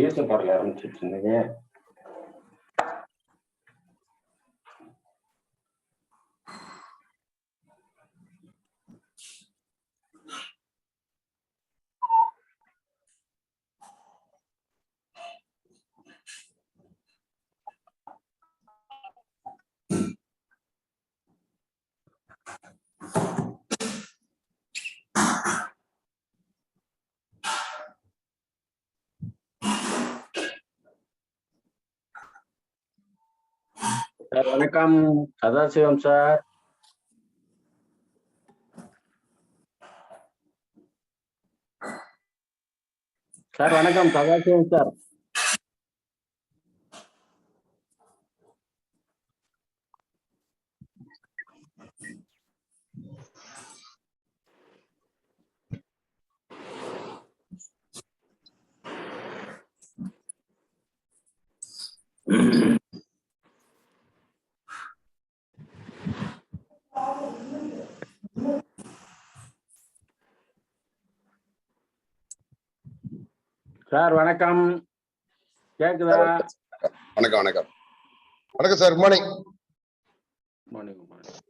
ஈச பாடல ஆரம்பிச்சிட்டு இருந்தீங்க. சார் வணக்கம். சதாசிவம் சார். சார் வணக்கம். சதாசிவம் சார். சார் வணக்கம். கேக்குதா? வணக்கம் வணக்கம் வணக்கம் sir. Good morning. Morning morning.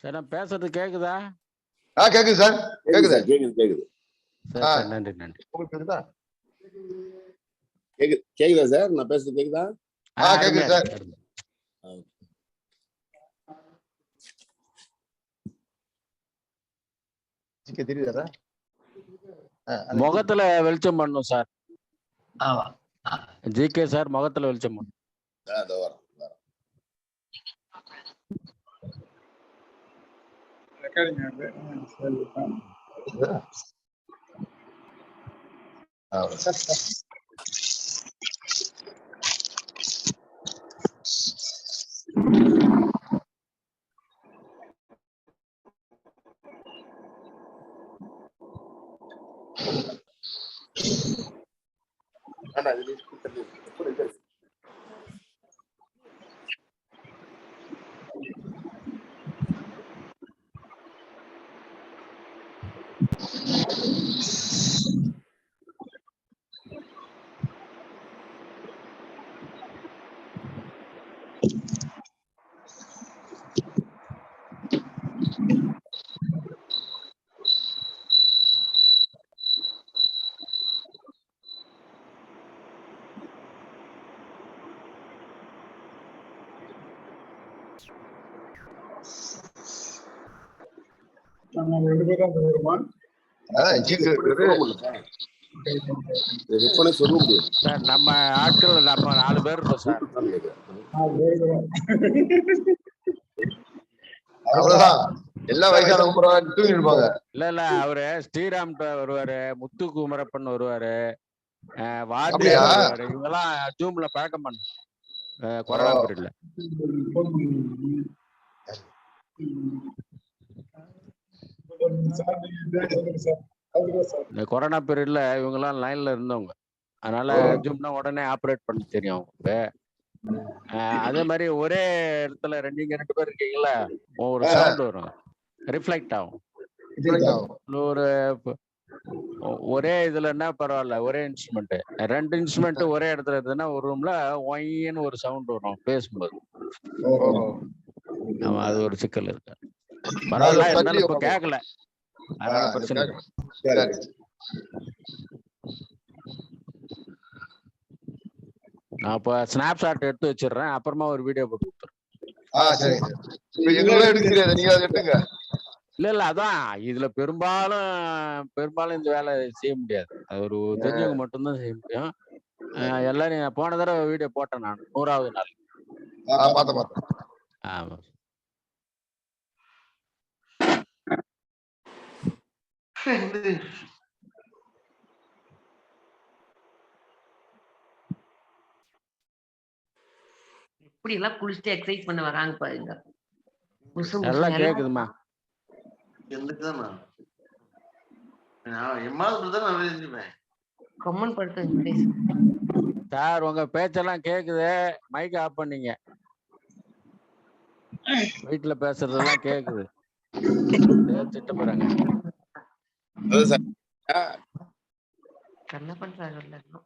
Sir நான் பேசுறது கேக்குதா? கேக்குது சார். கேக்குது கேக்குது. சார் நன்றி நன்றி. உங்களுக்கு கேக்குதா? கேக்குதா சார்? நான் பேசுறது கேக்குதா? கேக்குது சார். தெரியுதா? முகத்துல வெளிச்சம் பண்ணும் சார். ஜிகே சார் முகத்துல வெளிச்சம் பண்ணும். சார் நம்ம ஆட்கள் நம்ம 4 பேர் இருக்கோம் சார். அவ்வளவுதான். எல்லா வயசானவங்க தூங்கி இருப்பாங்க. இல்ல அவரு ஸ்ரீராம் வருவாரு, முத்து குமரப்பன் வருவாரு, அப்படியா? வருவாரு. இவங்கெல்லாம் ஜூம்ல பழக்கம் பண்ண கொரோனா பீரியட்ல. இந்த கொரோனா பீரியட்ல இவங்க எல்லாம் லைன்ல இருந்தவங்க. அதனால ஜூம்னா உடனே ஆப்ரேட் பண்ண தெரியும் அவங்களுக்கு. அதே மாதிரி ஒரே இடத்துல நீங்க 2 பேர் இருக்கீங்களா, ஒரு சவுண்ட் வரும், ரிஃப்ளெக்ட் ஆகும். ஒரே இதுல என்ன பரவாயில்ல, ஒரே இன்ஸ்ட்ருமெண்ட் 2 இன்ஸ்ட்ருமெண்ட் ஒரே இடத்துல இருந்ததுன்னா ஒரு ரூம்ல ஒயின்னு ஒரு சவுண்ட் வரும் பேசும்போது. அது ஒரு சிக்கல் இருக்கு. பரவாயில்ல, இருந்தாலும் இப்ப கேட்கல, அதனால பிரச்சனை இல்லை. நான் இப்ப ஸ்னாப்ஷாட் எடுத்து வச்சிடுறேன், அப்புறமா ஒரு வீடியோ போட்டு கொடுத்துறேன். இல்ல அதான் இதுல பெரும்பாலும் இந்த வேலை செய்ய முடியாது. அது ஒரு தெரிஞ்சவங்க மட்டும்தான் செய்ய முடியும். எல்லாரும் போன தடவை வீடியோ போட்டேன் நான் 100வது நாள். ஆமா. இப்படி எல்லாம் குளிச்சுட்டு எக்ஸசைஸ் பண்ண வராங்க பாருங்க. புசு நல்லா புசுன்னு கேக்குதுமா. கம்மன் படுத்துங்க ப்ளீஸ். சார் உங்க பேச்செல்லாம் கேக்குது. மைக் ஆஃப் பண்ணீங்க. வீட்டுல பேசுறதெல்லாம் கேக்குது. தேய்ச்சிட்ட பிறங்க. அதான் சார். என்ன பண்றாங்க எல்லாரும்?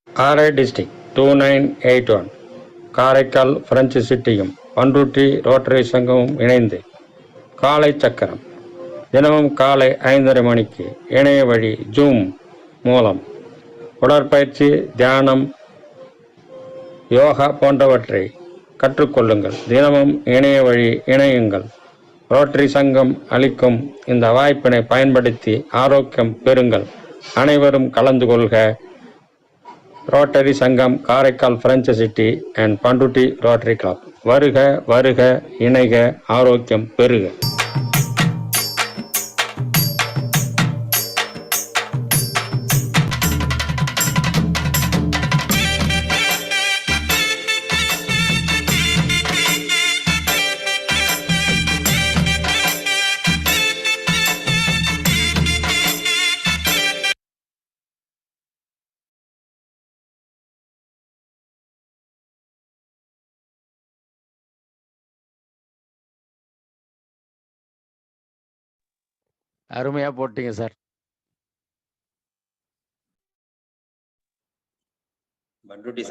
காரை டிஸ்ட்ரிக்ட் 2981 காரைக்கால் பிரெஞ்சு சிட்டியும் பண்ருட்டி ரோட்டரி சங்கமும் இணைந்து காலை சக்கரம் தினமும் காலை 5:30 மணிக்கு இணைய வழி ஜூம் மூலம் உடற்பயிற்சி, தியானம், யோகா போன்றவற்றை கற்றுக்கொள்ளுங்கள். தினமும் இணைய வழி இணையுங்கள். ரோட்டரி சங்கம் அளிக்கும் இந்த வாய்ப்பினை பயன்படுத்தி ஆரோக்கியம் பெறுங்கள். அனைவரும் கலந்து கொள்க. ரோட்டரி சங்கம், Karaikal French city and Panruti rotary club. வருக வருக, இணைக, ஆரோக்கியம் பெறுக. அருமையா போட்டீங்க சார். பண்ருட்டி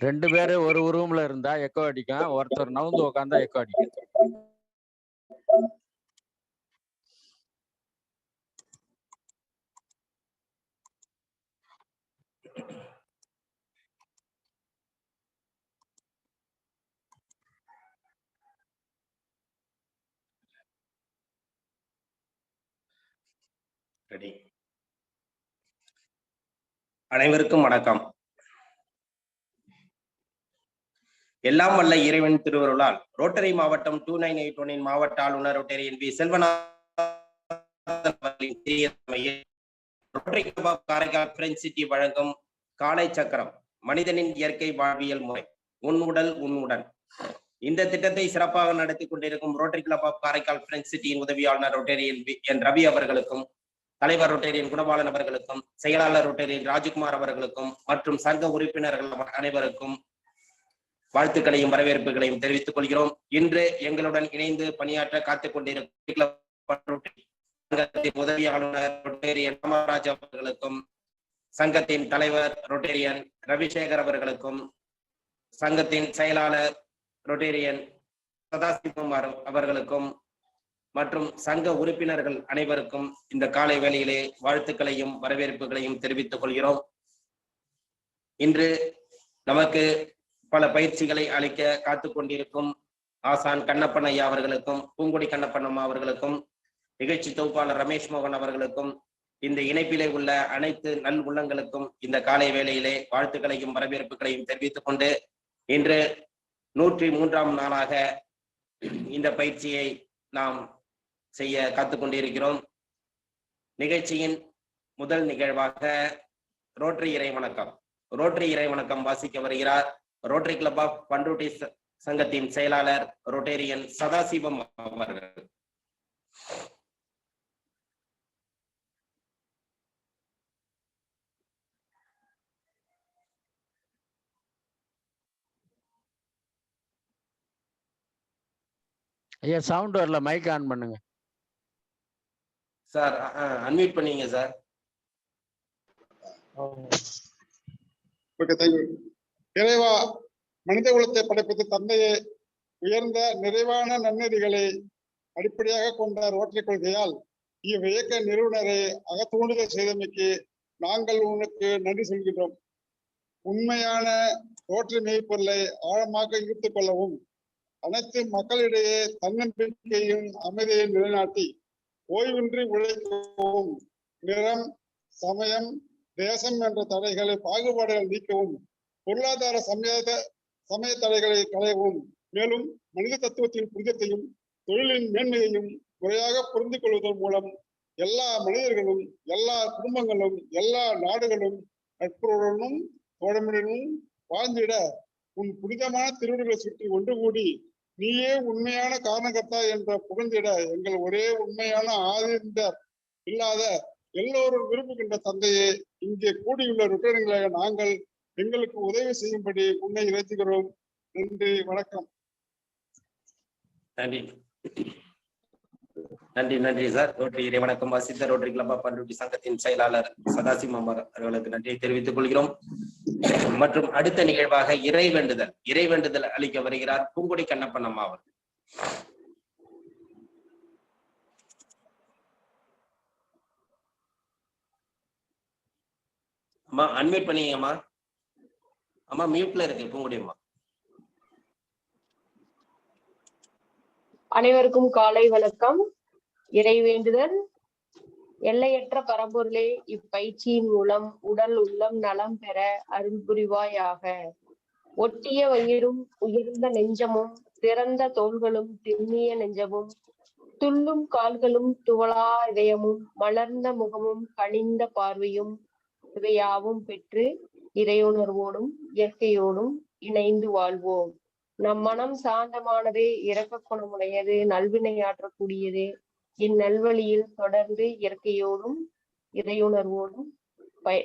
2 பேரு ஒரு ரூம்ல இருந்தா எக்கோ அடிக்கும். ஒருத்தர் நவுந்து உட்கார்ந்தா எக்கோ அடிக்கும். ரெடி. அனைவருக்கும் வணக்கம். எல்லாம் வல்ல இறைவன் திருவருளால் ரோட்டரி மாவட்டம் 2981 மாவட்ட ஆளுநர் ரோட்டரி என்பி காரைக்கால் பிரெஞ்ச் சிட்டி வழங்கும் காலை சக்கரம் மனிதனின் இயற்கை வாழ்வியல் முறை உன் உடல் உன்னுடன். இந்த திட்டத்தை சிறப்பாக நடத்தி கொண்டிருக்கும் rotary club of Karaikal French சிட்டியின் உதவியாளர் ரோட்டரி என் ரவி அவர்களுக்கும், தலைவர் ரோட்டரியின் குணபாலன் அவர்களுக்கும், செயலாளர் ரோட்டரியின் ராஜ்குமார் அவர்களுக்கும் மற்றும் சங்க உறுப்பினர்கள் அனைவருக்கும் வாழ்த்துக்களையும் வரவேற்புகளையும் தெரிவித்துக் கொள்கிறோம். இன்று எங்களுடன் இணைந்து பணியாற்ற காத்துக் கொண்டிருக்கும் உதவி ஆளுநர் ரோட்டரியன் ராமராஜ் அவர்களுக்கும், சங்கத்தின் தலைவர் ரோட்டரியன் ரவிசேகர் அவர்களுக்கும், சங்கத்தின் செயலாளர் ரோட்டரியன் சதாசிவம் அவர்களுக்கும் மற்றும் சங்க உறுப்பினர்கள் அனைவருக்கும் இந்த காலை வேளையிலே வாழ்த்துக்களையும் வரவேற்புகளையும் தெரிவித்துக் கொள்கிறோம். இன்று நமக்கு பல பயிற்சிகளை அளிக்க காத்துக் கொண்டிருக்கும் ஆசான் கண்ணப்பன் ஐயா அவர்களுக்கும், பூங்குடி கண்ணப்பன் அம்மா அவர்களுக்கும், நிகழ்ச்சி தொகுப்பாளர் ரமேஷ் மோகன் அவர்களுக்கும், இந்த இணைப்பிலே உள்ள அனைத்து நல் உள்ளங்களுக்கும் இந்த காலை வேளையிலே வாழ்த்துக்களையும் வரவேற்புகளையும் தெரிவித்துக் கொண்டு, இன்று 103ஆம் நாளாக இந்த பயிற்சியை நாம் செய்ய காத்துக் கொண்டிருக்கிறோம். நிகழ்ச்சியின் முதல் நிகழ்வாக ரோட்டரி இறை வணக்கம். ரோட்டரி இறை வணக்கம் வாசிக்க வருகிறார் ரோட்டரி கிளப் ஆஃப் பண்ருட்டி சங்கத்தின் செயலாளர் ரோட்டரியன் சதாசிவம் அவர்கள். ஐயா சவுண்ட் வரல, மைக் ஆன் பண்ணுங்க சார். அன்மியூட் பண்ணீங்க சார். Okay, thank you. இறைவா, மனித குலத்தை படைப்பது தந்தையே, உயர்ந்த நிறைவான நன்னெறிகளை அடிப்படையாக கொண்ட ரோட்டரி கொள்கையால் இவ்வியக்க நிறுவனரை அகத்தூண்டுதல் செய்தமைக்கு நாங்கள் உனக்கு நன்றி சொல்கின்றோம். உண்மையான ரோட்டரி மெய்ப்பொருளை ஆழமாக ஈர்த்துக் கொள்ளவும், அனைத்து மக்களிடையே தன்னம்பிக்கையும் அமைதியை நிலைநாட்டி ஓய்வின்றி உழைக்கவும், நிறம், சமயம், தேசம் என்ற தடைகளை பாகுபாடுகள் நீக்கவும், பொருளாதார சமய தடைகளை களையவும், மேலும் மனித தத்துவத்தின் புனிதத்தையும் தொழிலின் மேன்மையையும் முறையாக புரிந்து கொள்வதன் மூலம் எல்லா மனிதர்களும், எல்லா குடும்பங்களும், எல்லா நாடுகளும் நட்புறவுடனும் தோழமையுடனும் வாழ்ந்திட உன் புனிதமான திருவிழிகளை சுற்றி ஒன்று கூடி நீயே உண்மையான காரணகர்த்தா என்ற புகழ்ந்திட எங்கள் ஒரே உண்மையான ஆதிந்தர் இல்லாத எல்லோரும் விரும்புகின்ற தந்தையே, இங்கே கூடியுள்ள ருட்டரிகளாக நாங்கள் எங்களுக்கு உதவி செய்யும்படி உன்னை இறைத்துகிறோம். நன்றி, வணக்கம். நன்றி நன்றி நன்றி சார். ரோட்டரி இறை வணக்கம் வாசித்த ரோட்டரி கிளப் ஆஃப் பண்ருட்டி சங்கத்தின் செயலாளர் சதாசிவம் அவர்களுக்கு நன்றியை தெரிவித்துக் கொள்கிறோம். மற்றும் அடுத்த நிகழ்வாக இறைவேண்டுதல் அளிக்க வருகிறார் பூங்குடி கண்ணப்பன் அம்மா அவர்கள். அம்மா அன்மியூட் பண்ணீங்கம்மா. அம்மா மியூட்ல இருக்கு பூங்குடி அம்மா. அனைவருக்கும் காலை வணக்கம். இறைவேண்டுதல். எல்லையற்ற பரம்பொருளே, இப்பயிற்சியின் மூலம் உடல் உள்ளம் நலம் பெற அருள் புரிவாயாக. ஒட்டிய வயிறும் உயர்ந்த நெஞ்சமும் திறந்த தோள்களும் திண்ணிய நெஞ்சமும் துள்ளும் கால்களும் துவளா இதயமும் மலர்ந்த முகமும் கனிந்த பார்வையும் இவையாவும் பெற்று இறையுணர்வோடும் இயற்கையோடும் இணைந்து வாழ்வோம். நம் மனம் சாந்தமானது, இரக்க குணமுடையது, நல்வினையாற்றக்கூடியது. இந்நல்வழியில் தொடர்ந்து இயற்கையோடும் இறையுணர்வோடும்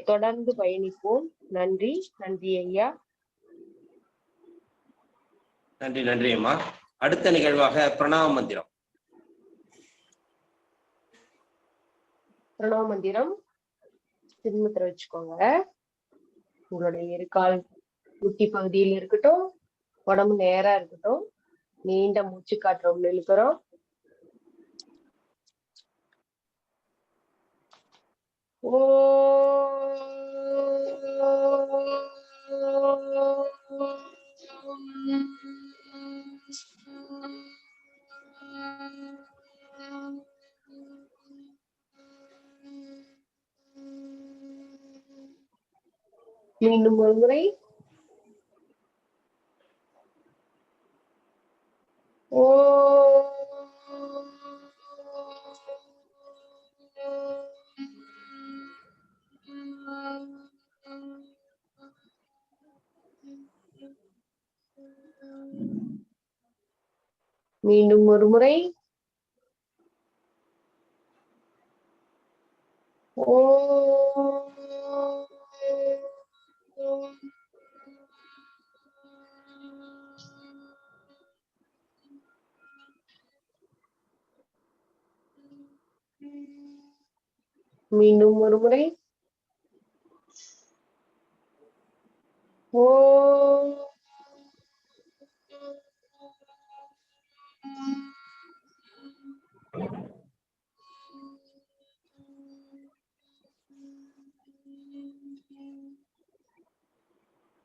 தொடர்ந்து பயணிப்போம். நன்றி. நன்றி ஐயா. நன்றி நன்றி அம்மா. அடுத்த நிகழ்வாக பிரணவ மந்திரம். பிரணவ மந்திரம் சின்மத்துல வச்சுக்கோங்க. உங்களுடைய இருக்கால் முட்டி பகுதியில் இருக்கட்டும், உடம்பு நேரா இருக்கட்டும். நீண்ட மூச்சு காற்று இழுக்கிறோம். ஓ மீண்டும் ஒரு முறை. ஓ மீண்டும் ஒரு முறை. ஓ மீண்டும் ஒரு முறை. ஓ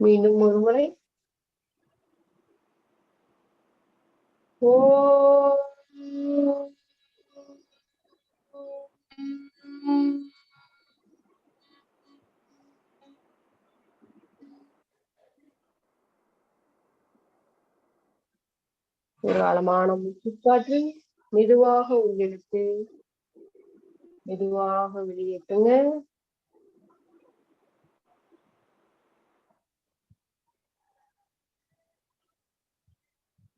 மீண்டும் ஒரு முறை. ஓ ஒரு ஆழமான மூச்சுக்காற்று மெதுவாக உள்ளிழுத்து மெதுவாக வெளியேற்றுங்க.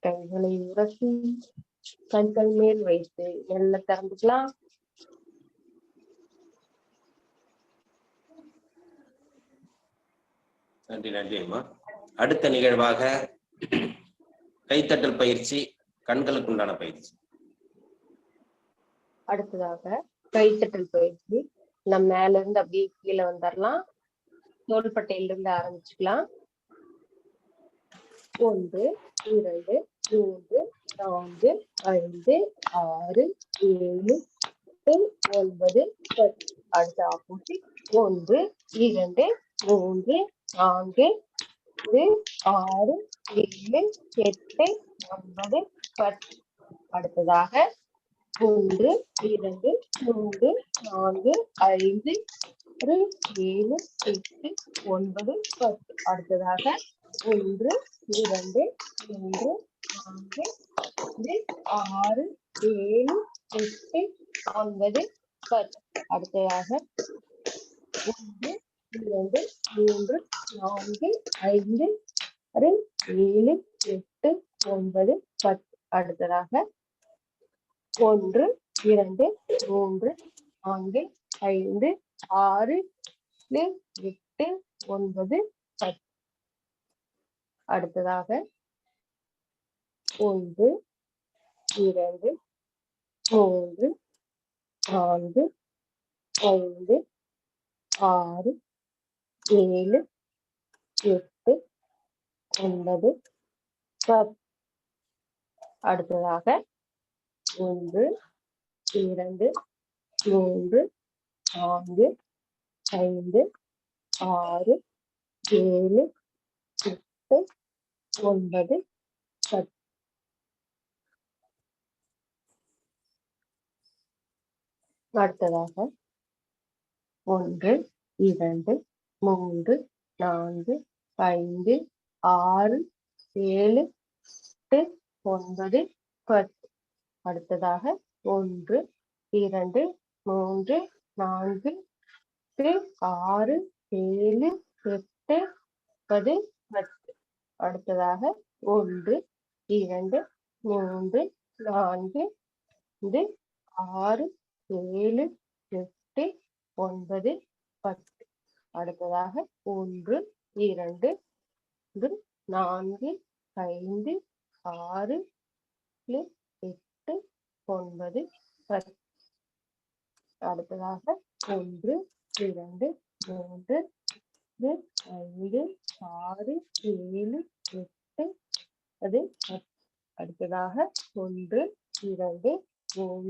கைகளை உரசி கண்கள் மேல் வைத்து மெல்ல திறந்துக்கலாம். நன்றி நன்றி அம்மா. அடுத்த நிகழ்வாக கைத்தட்டல் பயிற்சி கண்களுக்கு உண்டான பயிற்சி. அடுத்ததாக கைத்தட்டல் பயிற்சி. நம்ம மேல இருந்து அப்படியே கீழே வந்துடலாம். தோள்பட்டையில இருந்து ஆரம்பிச்சுக்கலாம். 1 2 3 4 5 6 7 8 9 10. அடுத்த ஆப்போசிட் 1 2 3 4 6 7 8 9 10. அடுத்ததாக 1 2 3 4 5 6 7 8 9 10. அடுத்ததாக 1 2 3 4 6 7 8 9 10. அடுத்ததாக 1 2 3 4 5 6 7 8 9 10. அடுத்ததாக 1 2 3 4 5 6 8 9 10. அடுத்ததாக 1 2 3 4 5 6 7 8 9 10. அடுத்ததாக 1 2 3 4 5 6 7 8 9 10. அடுத்ததாக 1 2 3 4 5 6 7 8 9 10. அடுத்ததாக 1 2 3 4 6 7 8 10 10. அடுத்ததாக 1 2 3 4 5 6 7 8 9 10. அடுத்ததாக 1 2 4 5 6 8 9 10. அடுத்ததாக 1 2 3 5 6 7 8 10. அடுத்ததாக 1 2 3 5 6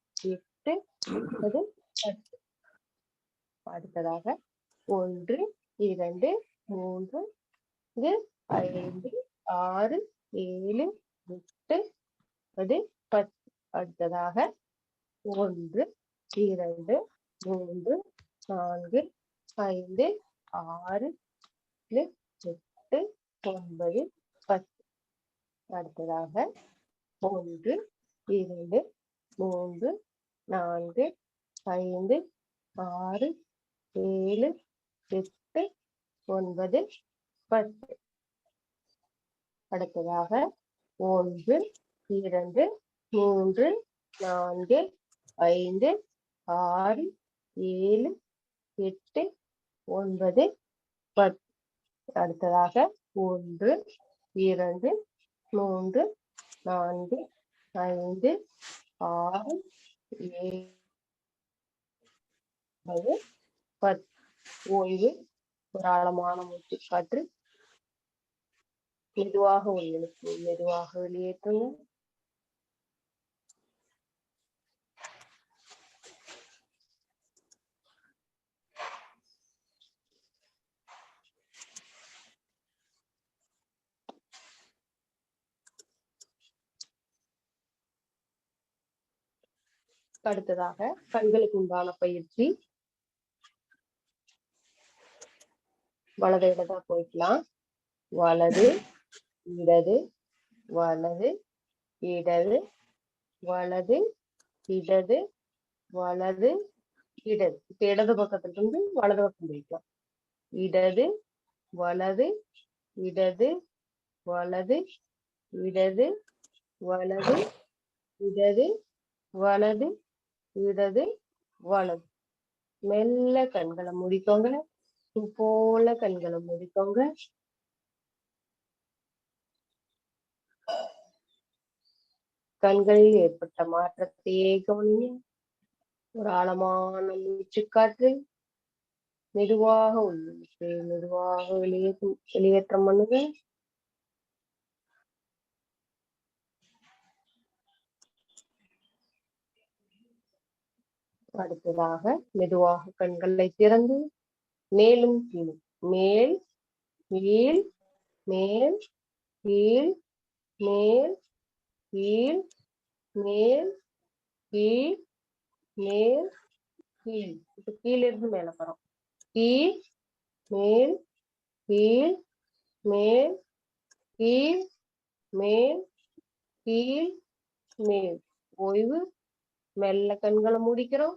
7 8 10. அடுத்ததாக 1 2 3 5 6 7 8 10 10. அடுத்ததாக 1 2 3 4 5 6 8 9 10. அடுத்ததாக 1 2 3 4 5 6 7 8 9 10. அடுத்ததாக 1 2 3 4 5 6 7 8 9 10. அடுத்ததாக 1 2 3 4 5 6 7 10. ஓய்வு. ஒரு ஆழமான மூச்சு காற்று மெதுவாக உள்ளிழுத்து மெதுவாக வெளியேற்றுங்க. அடுத்ததாக கண்களுக்கு உண்டான பயிற்சி. வலது இடதா போய்க்கலாம். வலது இடது வலது இடது வலது இடது வலது இடது. இப்ப இடது பக்கத்திலிருந்து வலது பக்கம் போய்க்கலாம். இடது வலது இடது வலது இடது வலது இடது வலது இடது வலது. மெல்ல கண்களை மூடிக்கோங்க. போல கண்களை மூடிக்கோங்க. கண்களில் ஏற்பட்ட மாற்றத்தையே கவனிங்க. ஒரு ஆழமான மூச்சுக்காற்று மெதுவாக உள்ளிழுத்து மெதுவாக வெளியேற்றம் பண்ணுங்க. அடுத்ததாக மெதுவாக கண்களை திறந்து மேலும் கீழ் மேல் கீழ் மேல் கீழ் மேல் கீழ் மேல் கீழ் மேல் கீழ். இப்ப கீழே இருந்து மேல போறோம். கீழ் மேல் கீழ் மேல் கீழ் மேல் கீழ் மேல். ஓய்வு. மெல்ல கண்களை மூடிக்கிறோம்.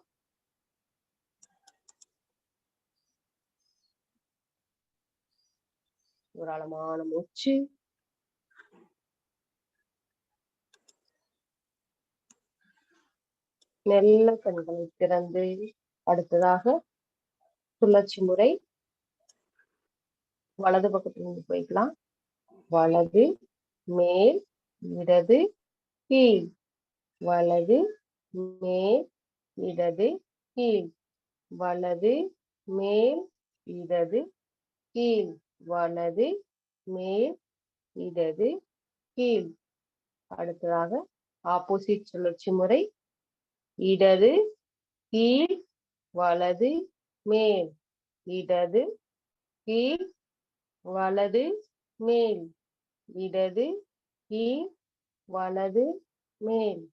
ஒரு ஆழமான மூச்சு. மெல்ல கண்களை திறந்து அடுத்ததாக சுழற்சி முறை. வலது பக்கத்துல போய்க்கலாம். வலது மேல் இடது கீழ். வலது மேல் இடது கீழ். வலது மேல் இடது கீழ். வலது மேல் இடது கீழ். அடுத்ததாக ஆப்போசிட் சுழற்சி முறை. இடது கீழ் வலது மேல். இடது கீழ் வலது மேல். இடது கீழ் வலது மேல்.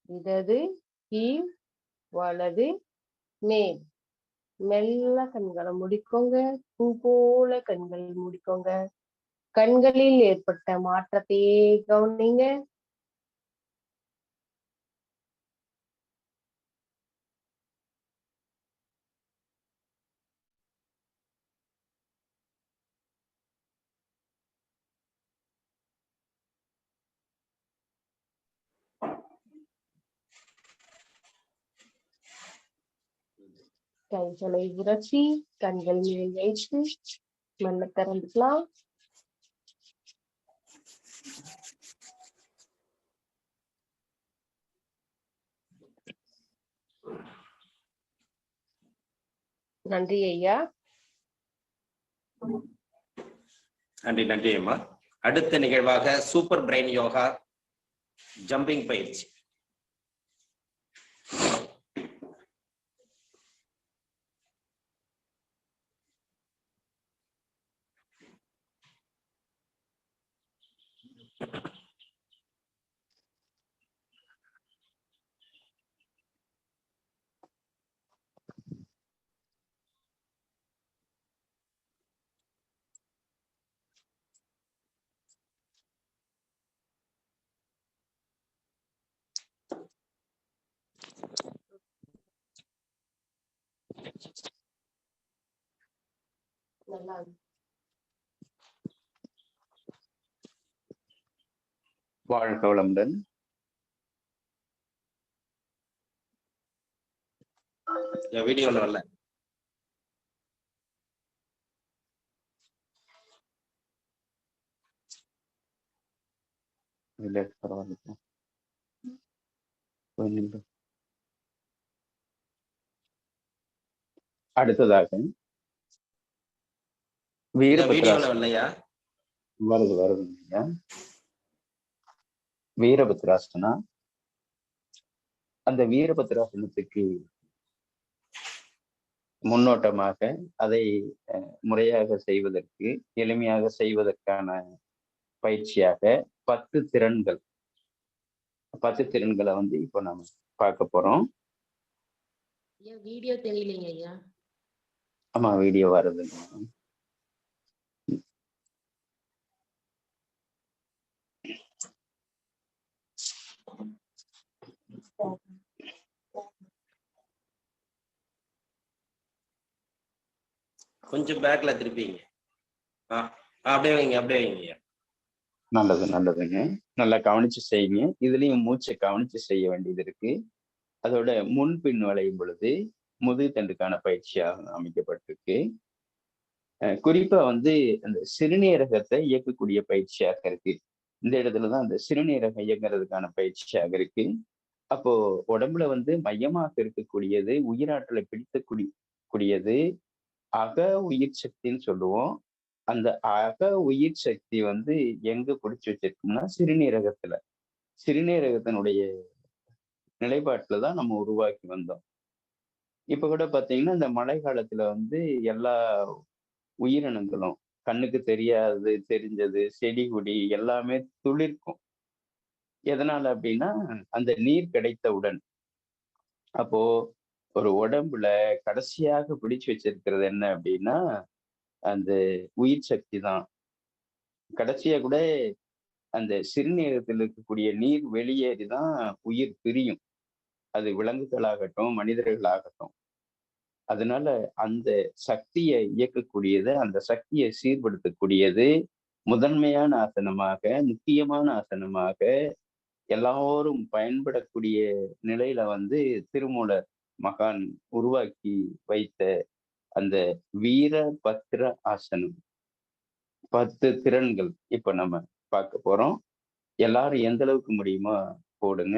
இடது கீழ் வலது மேல். மெல்ல கண்களை முடிக்கோங்க. பூ போல கண்கள் முடிக்கோங்க. கண்களில் ஏற்பட்ட மாற்றத்தையே கவனிங்க. கைகளை உரசி கண்கள் மேல் வைத்து மெல்ல திறந்துக்கலாம். நன்றி ஐயா. நன்றி நன்றி அம்மா. அடுத்த நிகழ்வாக சூப்பர் பிரெயின் யோகா ஜம்பிங் பயிற்சி. நல்லா வாழ்க வளமுடன். வீடியோல வரல. இல்ல பரவாயில்ல. அடுத்ததாக வீடியோல வரலையா? வருது வீரபத்ராசனா. அந்த வீரபத்ராசனத்துக்கு முன்னோட்டமாக அதை முறையாக செய்வதற்கு எளிமையாக செய்வதற்கான பயிற்சியாக 10 திறன்களை வந்து இப்போ நாம பார்க்க போறோம். வீடியோ தெரியலைங்க ஐயா. ஆமா வீடியோ வருதுங்க. கொஞ்சம் பேக்ல திருப்பிங்க. அப்படியே வைங்க. நல்லதுங்க. நல்லா கவனிச்சு செய்யுங்க. இதுலயும் மூச்சை கவனிச்சு செய்ய வேண்டியது இருக்கு. அதோட முன்பின் வளையும் பொழுது முதுகு தண்டுக்கான பயிற்சியாக அமைக்கப்பட்டிருக்கு. குறிப்பா வந்து அந்த சிறுநீரகத்தை இயக்கக்கூடிய பயிற்சியாக இருக்கு. இந்த இடத்துலதான் அந்த சிறுநீரக இயங்குறதுக்கான பயிற்சியாக இருக்கு. அப்போ உடம்புல வந்து மையமாக இருக்கக்கூடியது, உயிராற்றலை கூடியது அக உயிர் சக்தின்னு சொல்லுவோம். அந்த அக உயிர் சக்தி வந்து எங்க பிடிச்சு வச்சிருக்கோம்னா சிறுநீரகத்துல. சிறுநீரகத்தினுடைய நிலைப்பாட்டுலதான் நம்ம உருவாக்கி வந்தோம். இப்ப கூட பாத்தீங்கன்னா இந்த மழை காலத்துல வந்து எல்லா உயிரினங்களும் கண்ணுக்கு தெரியாது தெரிஞ்சது செடி கொடி எல்லாமே துளிர்க்கும். எதனால அப்படின்னா அந்த நீர் கிடைத்தவுடன். அப்போ ஒரு உடம்புல கடைசியாக பிடிச்சு வச்சிருக்கிறது என்ன அப்படின்னா அந்த உயிர் சக்தி தான். கடைசியா கூட அந்த சிறுநீரகத்தில் இருக்கக்கூடிய நீர் வெளியேறிதான் உயிர் பிரியும். அது விலங்குகளாகட்டும் மனிதர்களாகட்டும். அதனால அந்த சக்தியை இயக்கக்கூடியது, அந்த சக்தியை சீர்படுத்தக்கூடியது முதன்மையான ஆசனமாக, முக்கியமான ஆசனமாக எல்லாரும் பயன்படக்கூடிய நிலையில வந்து திருமூலர் மகான் உருவாக்கி வைத்த அந்த வீரபத்ர ஆசனம். 10 திறன்கள் இப்ப நம்ம பார்க்க போறோம். எல்லாரும் எந்த அளவுக்கு முடியுமோ போடுங்க.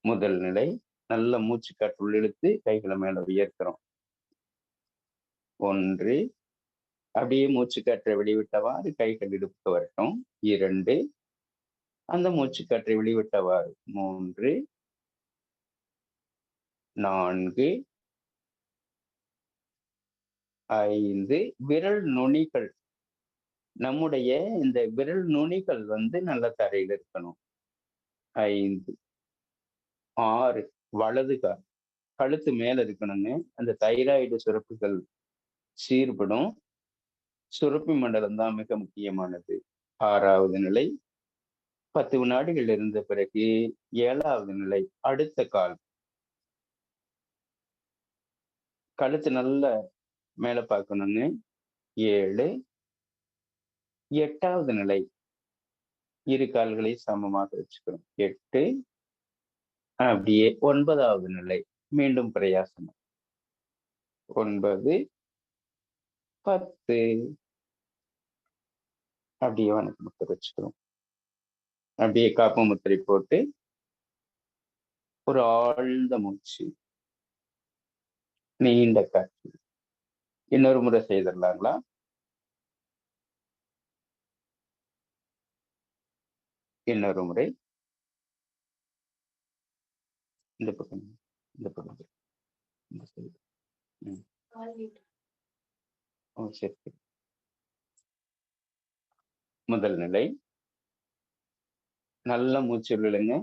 முதல் நிலை, நல்ல மூச்சு காற்று உள்ளிழுத்து கைகளை மேல உயர்த்துறோம். 1, அப்படியே மூச்சு காற்றை வெளிவிட்டவாறு கைகள் இடுப்புக்கு வரட்டும். 2, அந்த மூச்சு காற்றை வெளிவிட்டவாறு. 3, 4, 5. விரல் நுனிகள், நம்முடைய இந்த விரல் நுனிகள் வந்து நல்ல தரையில் இருக்கணும். 5, 6. வலது கால் கழுத்து மேல இருக்கணுங்க. அந்த தைராய்டு சுரப்புகள் சீர்படும். சுரப்பி மண்டலம் தான் மிக முக்கியமானது. 6வது நிலை. 10 வினாடிகள் இருந்த பிறகு 7வது நிலை, அடுத்த கால். கழுத்து நல்ல மேல பார்க்கணுங்க. 7. 8வது நிலை, இரு கால்களை சமமாக வச்சுக்கிறோம். 8. அப்படியே 9வது நிலை, மீண்டும் பிரயாசனம். 9, 10. அப்படியே வணக்க முத்திரை வச்சுக்கிறோம். அப்படியே காப்பு முத்திரை போட்டு ஒரு ஆழ்ந்த மூச்சு, நீண்ட காற்று. இன்னொரு முறை செய்திடலாங்களா? இன்னொரு முறை. இந்த பக்கம், இந்த பக்கம், இந்த சைடு. ஓ சரி சரி. முதல் நிலை, நல்ல மூச்சு விழுங்க.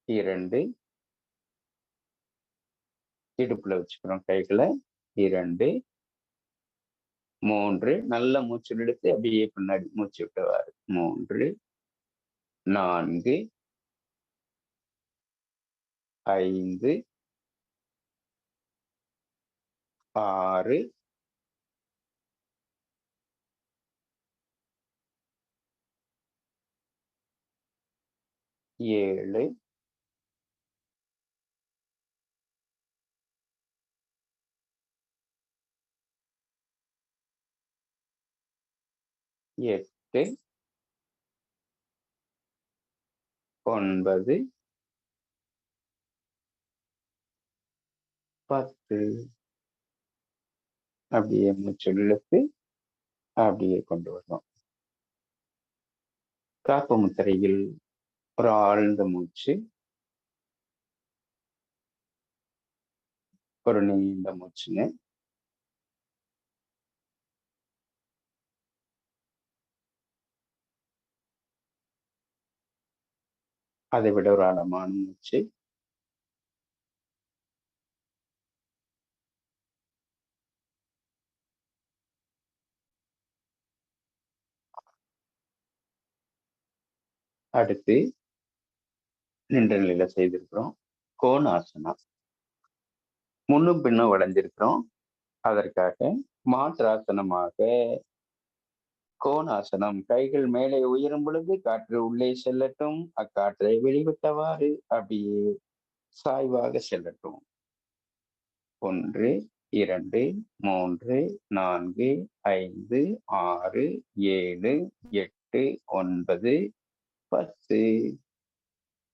2, இடுப்புல வச்சுக்கிறோம் கைகளை. 2, 3, நல்ல மூச்சு இழுத்து அப்படியே பின்னாடி மூச்சு விட்டவாறு. 3, 4, 5, 6, 7, 8, 9, 10. அப்படியே மூச்சு இழுத்து அப்படியே கொண்டு வரணும். காப்பு முத்திரையில் ஒரு ஆழ்ந்த மூச்சு, ஒரு நீண்ட மூச்சுங்க. அதை விட ஒரு ஆழமான மூச்சு. அடுத்து நின்ற நிலையில செய்திருக்கிறோம் கோணாசனா. முன்னும் பின்னும் வளைஞ்சிருக்கிறோம். அதற்காக மாற்றாசனமாக கோணாசனம். கைகள் மேலே உயரும் பொழுது காற்று உள்ளே செல்லட்டும், அக்காற்றை வெளிவிட்டவாறு அப்படியே சாய்வாக செல்லட்டும். 1, 2 3 4 5 6 7 8 9 10.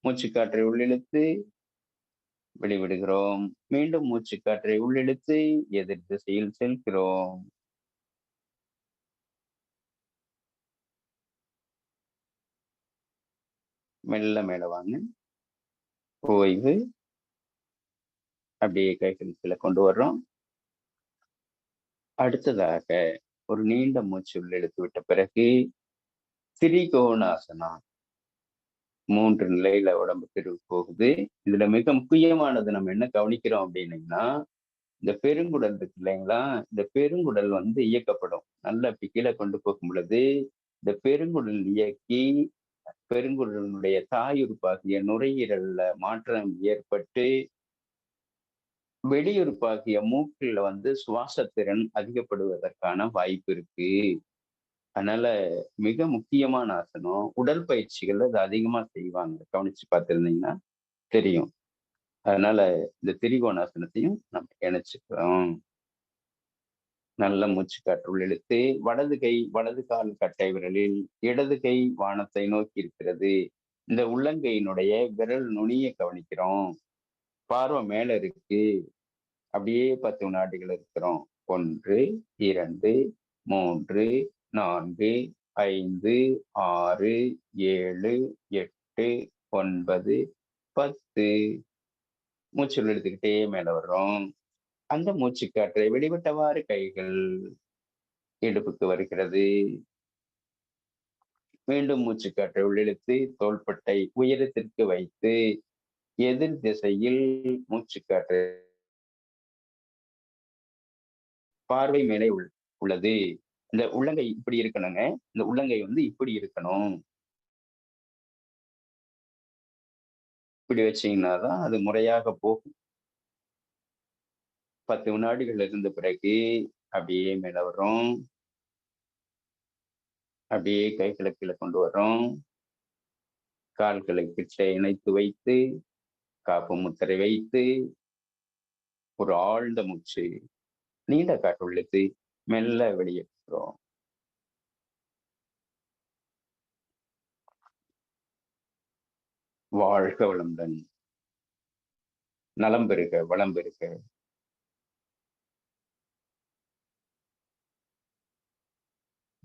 மூச்சுக்காற்றை உள்ளிழுத்து வெளிவிடுகிறோம். மீண்டும் மூச்சுக்காற்றை உள்ளிழுத்து எதிர் திசையில் செல்கிறோம். மெல்ல மேல வாங்க. ஓய்வு. அப்படியே கைகள் கீழே கொண்டு வர்றோம். அடுத்ததாக ஒரு நீண்ட மூச்சு உள்ளிழுத்து விட்ட பிறகு திரிகோணாசனா 3 நிலையில உடம்பு திரும்பி போகுது. இதுல மிக முக்கியமானது நம்ம என்ன கவனிக்கிறோம் அப்படின்னீங்கன்னா, இந்த பெருங்குடல் இருக்கு இல்லைங்களா, இந்த பெருங்குடல் இயக்கப்படும். நல்லா இப்படி கீழே கொண்டு போகும் பொழுது இந்த பெருங்குடல் இயக்கி பெருங்குடலினுடைய தாயுறுப்பாகிய நுரையீரல்ல மாற்றம் ஏற்பட்டு வெளியுறுப்பாகிய மூக்கில் சுவாசத்திறன் அதிகப்படுவதற்கான வாய்ப்பு இருக்கு. அதனால மிக முக்கியமான ஆசனம். உடற்பயிற்சிகள் அது அதிகமா செய்வாங்க, கவனிச்சு பார்த்திருந்தீங்கன்னா தெரியும். அதனால இந்த திரிகோணாசனத்தையும் நம்ம இணைச்சுக்கிறோம். நல்ல மூச்சு காற்று உள்ளிழுத்து வலது கால் கட்டை விரலில் இடது கை வானத்தை நோக்கி இருக்கிறது. இந்த உள்ளங்கையினுடைய விரல் நுனியை கவனிக்கிறோம். பார்வை மேல இருக்கு. அப்படியே 10 வினாடிகள் இருக்கிறோம். 1 2 3 4 5 6 7 8 9 10. மூச்சு எடுத்துக்கிட்டே மேல வர்றோம். அந்த மூச்சு காற்றை வெளிவிட்டவாறு கைகள் இடுப்புக்கு வருகிறது. மீண்டும் மூச்சு காற்றை உள்ளிழுத்து தோள்பட்டை உயரத்திற்கு வைத்து எதிர் திசையில் மூச்சு காற்று பார்வை மேலே உள்ளது. இந்த உள்ளங்கை இப்படி இருக்கணுங்க. இந்த உள்ளங்கை இப்படி இருக்கணும். இப்படி வச்சீங்கன்னா தான் அது முறையாக போகும். 10 வினாடிகள் இருந்த பிறகு அப்படியே மேல வர்றோம். அப்படியே கைகளை கீழே கொண்டு வர்றோம். கால்களை கிட்ட இணைத்து வைத்து காப்பு முத்திரை வைத்து ஒரு ஆழ்ந்த மூச்சு நீண்ட காற்று உள்ளிழுத்து மெல்ல வெளியேற்றுகிறோம். வாழ்க வளமுடன். நலம் பெறுக, வளம் பெறுக.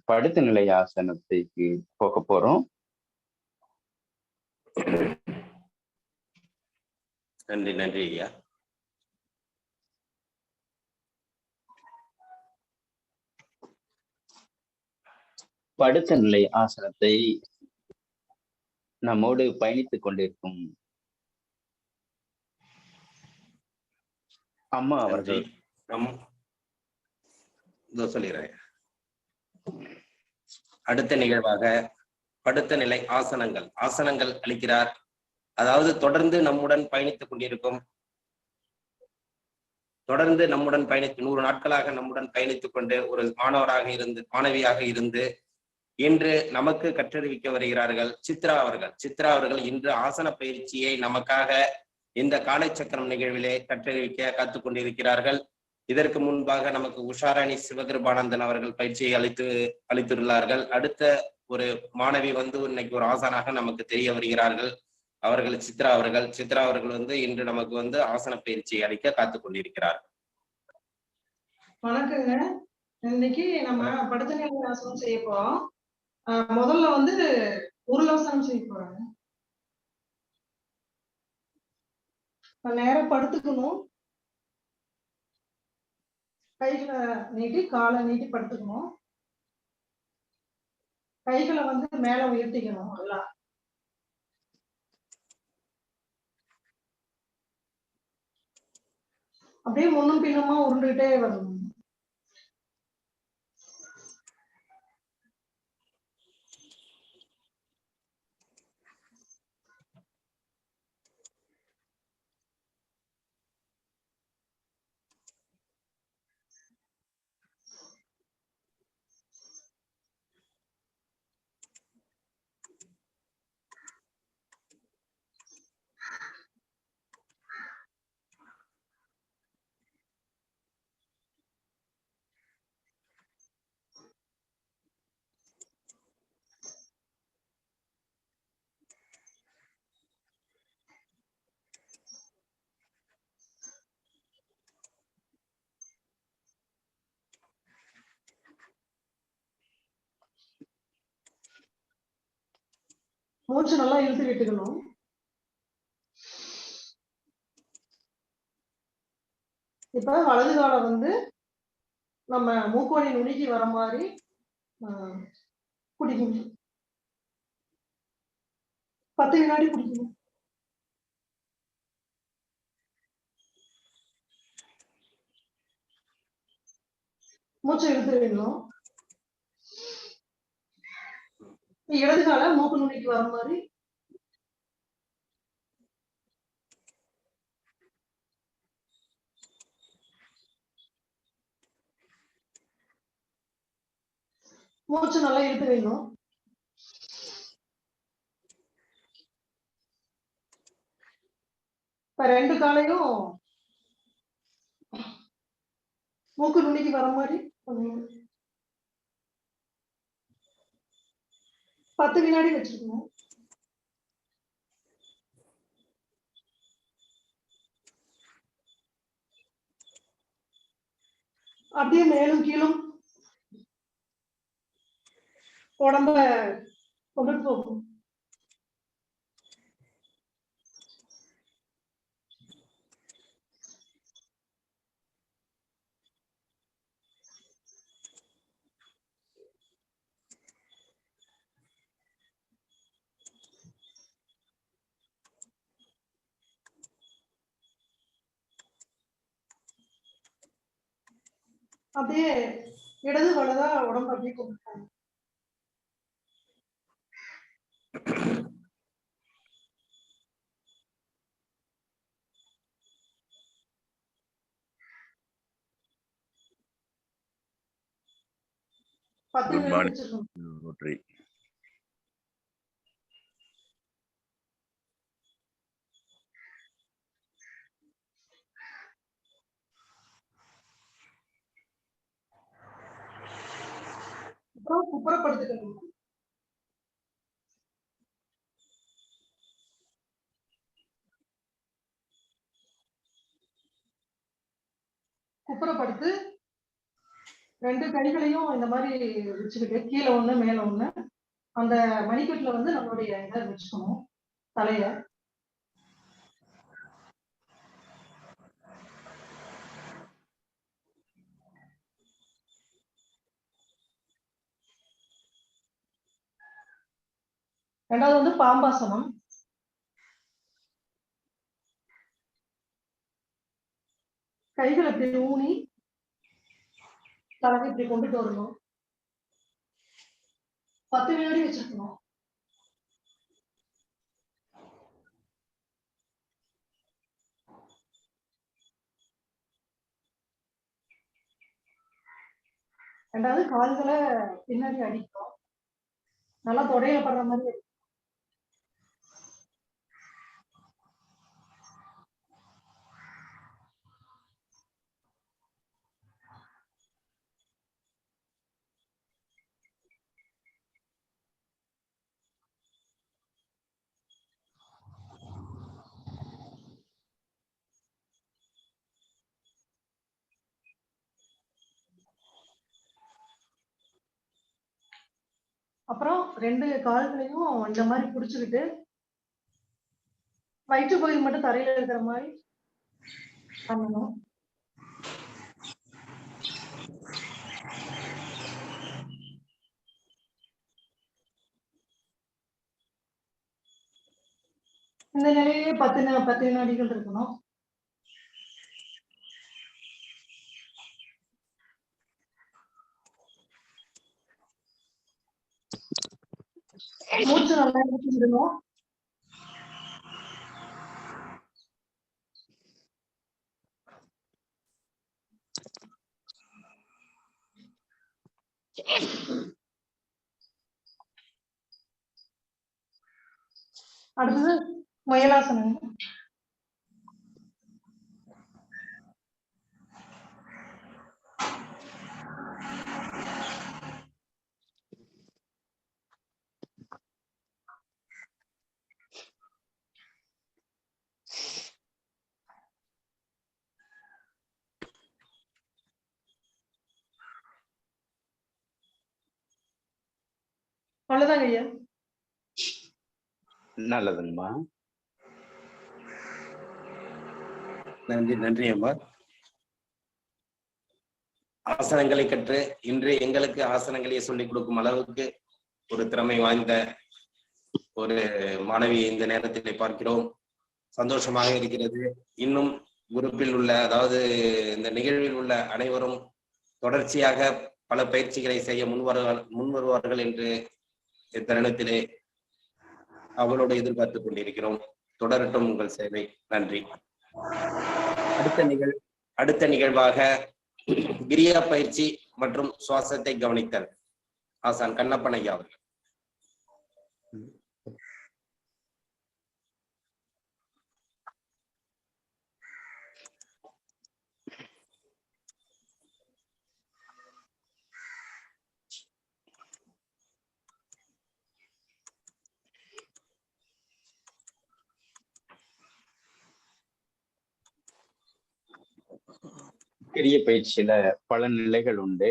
படுத்த நிலை ஆசனத்துக்கு போக போறோம். நன்றி நன்றி ஐயா. படுத்த நிலை ஆசனத்தை நம்மோடு பயணித்துக் கொண்டிருக்கும் அம்மா அவர்கள் சொல்லிடுறேன். அடுத்த நிகழ்வாக படுத்த நிலை ஆசனங்கள் அளிக்கிறார். அதாவது தொடர்ந்து நம்முடன் பயணித்துக் கொண்டிருக்கும், தொடர்ந்து நம்முடன் 100 நாட்களாக நம்முடன் பயணித்துக் கொண்டு ஒரு மாணவியாக இருந்து இன்று நமக்கு கற்றறிவிக்க வருகிறார்கள் சித்ரா அவர்கள் இன்று ஆசன பயிற்சியை நமக்காக இந்த காலை சக்கரம் நிகழ்விலே கற்றறிவிக்க காத்துக் கொண்டிருக்கிறார்கள். இதற்கு முன்பாக நமக்கு உஷாராணி சிவகிருபானந்தன் அவர்கள் பயிற்சியை அளித்துள்ளார்கள். அடுத்த ஒரு மாணவி இன்னைக்கு ஒரு ஆசானாக நமக்கு தெரிய வருகிறார்கள். அவர்கள் சித்ரா அவர்கள் இன்று நமக்கு ஆசன பயிற்சியை அளிக்க காத்துக் கொண்டிருக்கிறார். வணக்கங்க. இன்னைக்கு நம்ம படுத்த நிலை ஆசனம் செய்ய போறோம். முதல்ல உருளாசனம் செய்ய போறாங்க. நேரம் படுத்துக்கணும். கைகளை நீட்டி காலை நீட்டி படுத்துக்கணும். கைகளை மேல உயர்த்திக்கணும். நல்லா அப்படியே முன்னும் பின்னுமா உருண்டுகிட்டே வரணும். மூச்சு நல்லா இழுத்து விட்டுக்கணும். இப்ப வலது காலை வந்து நம்ம மூக்கோணி நுனிக்கு வர மாதிரி குடிக்கணும். 10 வினாடி குடிக்கணும். மூச்சை இழுத்து விடணும். இடது காலை மூக்கு நுனிக்கு வர மாதிரி மூச்சு நல்லா இழுத்து விடணும். இப்ப 2 காலையும் மூக்கு நுனிக்கு வர மாதிரி 10 வினாடி வச்சிருக்கணும். அப்படியே மேலும் கீழும் உடம்ப கொண்டுட்டு போகும். அப்படியே இடது வலதா உடம்பு அப்படியே கொண்டு போகும். Good morning, Rotary. அப்புறம் குப்புறப்படுத்துக்கணும். குப்புறப்படுத்து 2 கைகளையும் இந்த மாதிரி வச்சுக்கிட்டு கீழே ஒண்ணு மேல ஒண்ணு அந்த மணிக்கட்டுல வந்து நம்மளுடைய இதை வச்சுக்கணும் தலைய. ரெண்டாவது வந்து பாம்பாசனம். கைகளை இப்படி ஊனி தலையை இப்படி கொண்டுட்டு வரணும். 10 வினாடி வச்சிருக்கணும். ரெண்டாவது கால்களை பின்னாடி அடிக்கும். நல்லா தொடையில படுற மாதிரி. அப்புறம் 2 கால்களையும் இந்த மாதிரி புடிச்சுக்கிட்டு வயிற்று பகுதி மட்டும் தரையில இருக்கிற மாதிரி பண்ணணும். இந்த நிலையிலேயே 10 வினாடிகள் இருக்கணும். மூச்சு நல்லா இழுத்து விடணும். அடுத்தது முயலாசனம். அவ்வளவுதாங்க ஐயா. நல்லதுங்கம்மா. நன்றி நன்றி அம்மா. ஆசனங்களை கற்று இன்று எங்களுக்கு ஆசனங்களை சொல்லிக் கொடுக்கும் அளவுக்கு ஒரு திறமை வாய்ந்த ஒரு மாணவி இந்த நேரத்திலே பார்க்கிறோம். சந்தோஷமாக இருக்கிறது. இன்னும் குரூப்பில் உள்ள, அதாவது இந்த நிகழ்வில் உள்ள அனைவரும் தொடர்ச்சியாக பல பயிற்சிகளை செய்ய முன்வருவார்கள் என்று இத்தருணத்திலே அவளோடு எதிர்பார்த்துக் கொண்டிருக்கிறோம். தொடரட்டும் உங்கள் சேவை. நன்றி. அடுத்த நிகழ்வாக கிரியா பயிற்சி மற்றும் சுவாசத்தை கவனித்தல் ஆசான் கண்ணப்பன் ஐயா அவர்கள். கிரிய பயிற்சியில பல நிலைகள் உண்டு.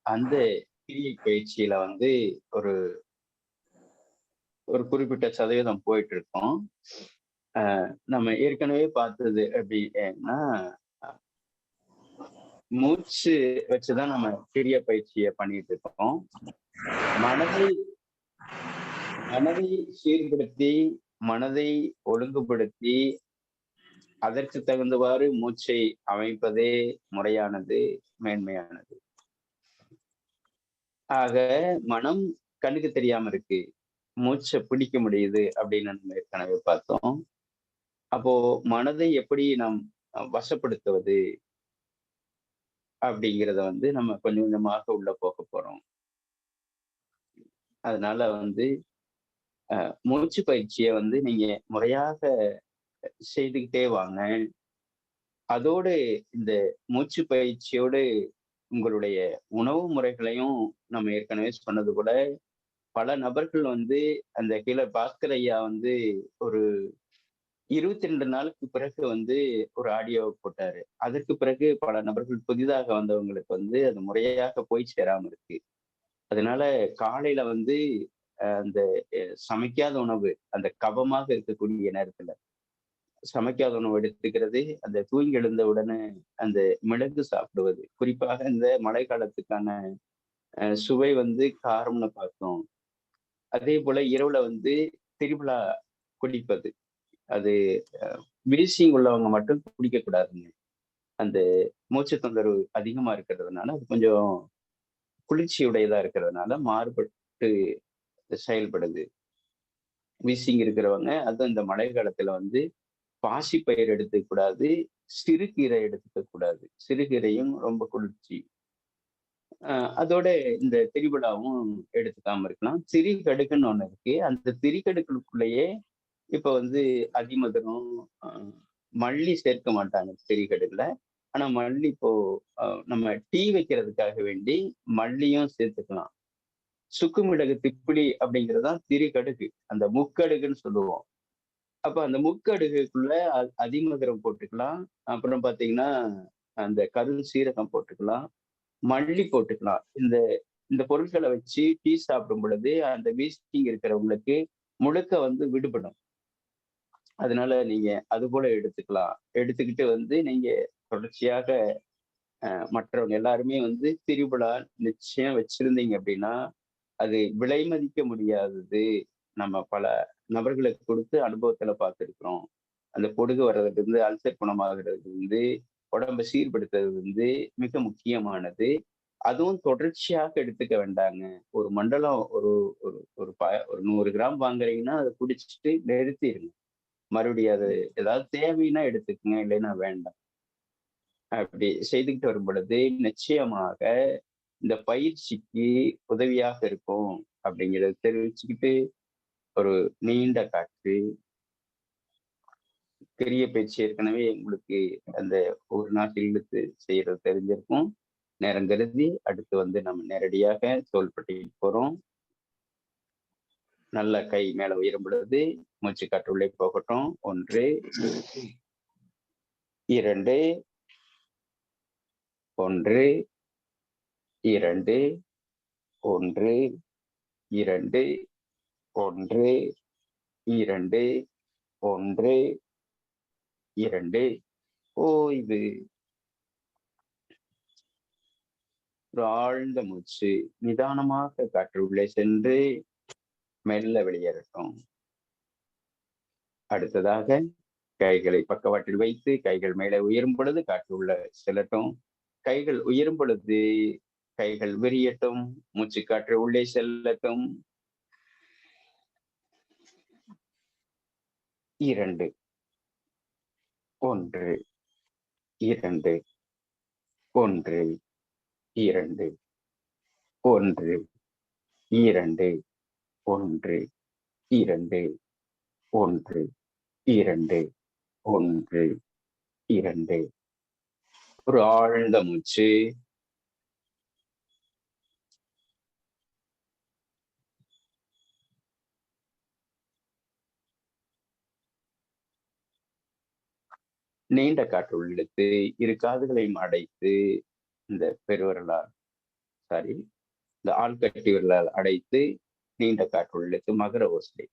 அந்த கிரிய பயிற்சியில வந்து ஒரு ஒரு குறிப்பிட்ட சதவீதம் போயிட்டு இருக்கோம். நம்ம ஏற்கனவே பார்த்தது அப்படின்னா, மூச்சு வச்சுதான் நம்ம கிரிய பயிற்சியை பண்ணிட்டு இருக்கோம். மனதை சீர்படுத்தி, மனதை ஒழுங்குபடுத்தி, அதற்கு தகுந்தவாறு மூச்சை அமைப்பதே முறையானது, மேன்மையானது. ஆக மனம் கண்ணுக்கு தெரியாம இருக்கு, மூச்சை பிடிக்க முடியுது அப்படின்னு நம்ம ஏற்கனவே பார்த்தோம். அப்போ மனதை எப்படி நாம் வசப்படுத்துவது அப்படிங்கிறத வந்து நம்ம கொஞ்சம் கொஞ்சமாக உள்ள போக போறோம். அதனால வந்து மூச்சு பயிற்சியை வந்து நீங்க முறையாக செய்துக்கிட்டே வாங்க. அதோடு இந்த மூச்சு பயிற்சியோடு உங்களுடைய உணவு முறைகளையும் நம்ம ஏற்கனவே சொன்னது கூட, பல நபர்கள் வந்து அந்த கீழே பாஸ்கர் ஐயா வந்து ஒரு 22 நாளுக்கு பிறகு வந்து ஒரு ஆடியோ போட்டாரு. அதற்கு பிறகு பல நபர்கள் புதிதாக வந்தவங்களுக்கு வந்து அது முறையாக போய் சேராம இருக்கு. அதனால காலையில வந்து அந்த சமைக்காத உணவு, அந்த கபமாக இருக்கக்கூடிய நேரத்துல சமைக்காத உணவு எடுத்துக்கிறது, அந்த தூங்கி எழுந்த உடனே அந்த மிளகு சாப்பிடுவது, குறிப்பாக இந்த மழை காலத்துக்கான சுவை வந்து காரம்னு பார்த்தோம். அதே போல இரவுல வந்து திருவிழா குடிப்பது, அது வீசிங் உள்ளவங்க மட்டும் குடிக்க கூடாதுங்க. அந்த மூச்சு தொந்தரவு அதிகமா இருக்கிறதுனால, அது கொஞ்சம் குளிர்ச்சியுடையதா இருக்கிறதுனால மாறுபட்டு செயல்படுது. வீசிங் இருக்கிறவங்க அது இந்த மழை காலத்துல வந்து பாசிப்பயிர் எடுத்துக்க கூடாது, சிறுகீரை எடுத்துக்க கூடாது. சிறுகீரையும் ரொம்ப குளிர்ச்சி. அதோட இந்த திரிபடாவும் எடுத்துக்காம இருக்கலாம். திரிகடுக்குன்னு ஒண்ணு இருக்கு. அந்த திரிகடுக்குள்ளேயே இப்ப வந்து அதிமதுரம், மல்லி சேர்க்க மாட்டாங்க திரிகடுக்குல. ஆனா மல்லி இப்போ நம்ம டீ வைக்கிறதுக்காக வேண்டி மல்லியும் சேர்த்துக்கலாம். சுக்கு மிளகு திப்பிலி அப்படிங்கிறதுதான் திரிகடுக்கு, அந்த முக்கடுகுன்னு சொல்லுவோம். அப்ப அந்த முக்கடுகுக்குள்ள அதிமதுரம் போட்டுக்கலாம். அப்புறம் பாத்தீங்கன்னா அந்த கருள் சீரகம் போட்டுக்கலாம், மல்லி போட்டுக்கலாம். இந்த பொருட்களை வச்சு டீ சாப்பிடும் பொழுது அந்த வீசிங் இருக்கிறவங்களுக்கு முழுக்க வந்து விடுபடும். அதனால நீங்க அது போல எடுத்துக்கலாம். எடுத்துக்கிட்டு வந்து நீங்க தொடர்ச்சியாக மற்றவங்க எல்லாருமே வந்து திரிபுலா நிச்சயம் வச்சிருந்தீங்க அப்படின்னா, அது விலை மதிக்க முடியாதது. நம்ம பல நபர்களுக்கு கொடுத்து அனுபவத்துல பார்த்துருக்கிறோம். அந்த பொடுகு வர்றதுல இருந்து, அல்சர் குணமாகிறது வந்து, உடம்பை சீர்படுத்துறது வந்து மிக முக்கியமானது. அதுவும் தொடர்ச்சியாக எடுத்துக்க வேண்டாங்க. ஒரு மண்டலம் ஒரு ஒரு ஒரு 100 கிராம் வாங்குறீங்கன்னா அதை குடிச்சிட்டு நிறுத்திடுங்க. மறுபடியும் அது ஏதாவது தேவைன்னா எடுத்துக்கங்க, இல்லைன்னா வேண்டாம். அப்படி செய்துக்கிட்டு வரும் பொழுது நிச்சயமாக இந்த பயிற்சிக்கு உதவியாக இருக்கும் அப்படிங்கிறத தெரிவிச்சுக்கிட்டு, ஒரு நீண்ட காற்று. பெரிய பயிற்சி ஏற்கனவே உங்களுக்கு அந்த ஒரு நாட்டில் இழுத்து செய்யறது தெரிஞ்சிருக்கும். நேரம் கருதி அடுத்து வந்து நம்ம நேரடியாக தோள்பட்டைக்கு போறோம். நல்ல கை மேல உயரும் பொழுது மூச்சு காற்று உள்ளே போகட்டும். 1 2 1 2 1 2 1 2 1 2 ஓய்வு. ஒரு ஆழ்ந்த மூச்சு. நிதானமாக காற்று உள்ளே சென்று மெல்ல வெளியேறட்டும். அடுத்ததாக கைகளை பக்கவாட்டில் வைத்து கைகள் மேலே உயரும் பொழுது காற்று உள்ள செல்லட்டும். கைகள் உயரும் பொழுது கைகள் விரியட்டும். மூச்சு காற்று உள்ளே செல்லட்டும். 2 1 2 1 2 1 2 1 2 1 2 1 2. ஒரு ஆழ்ந்த மூச்சு. நீண்ட காற்று உள்ளிழுத்து இரு காதுகளையும் அடைத்து இந்த பெருவிரலால் இந்த ஆள்கட்டி விரலால் அடைத்து நீண்ட காற்று உள்ளிழுத்து மகர ஓசை.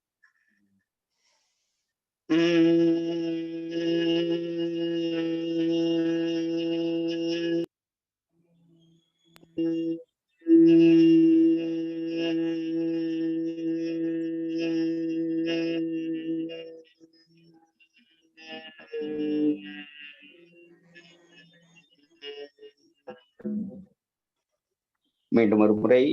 மீண்டும் ஒரு முறை.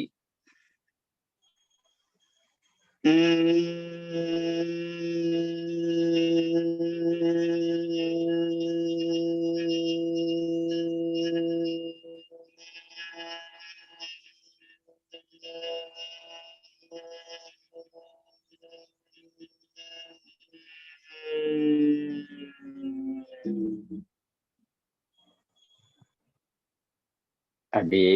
அப்படியே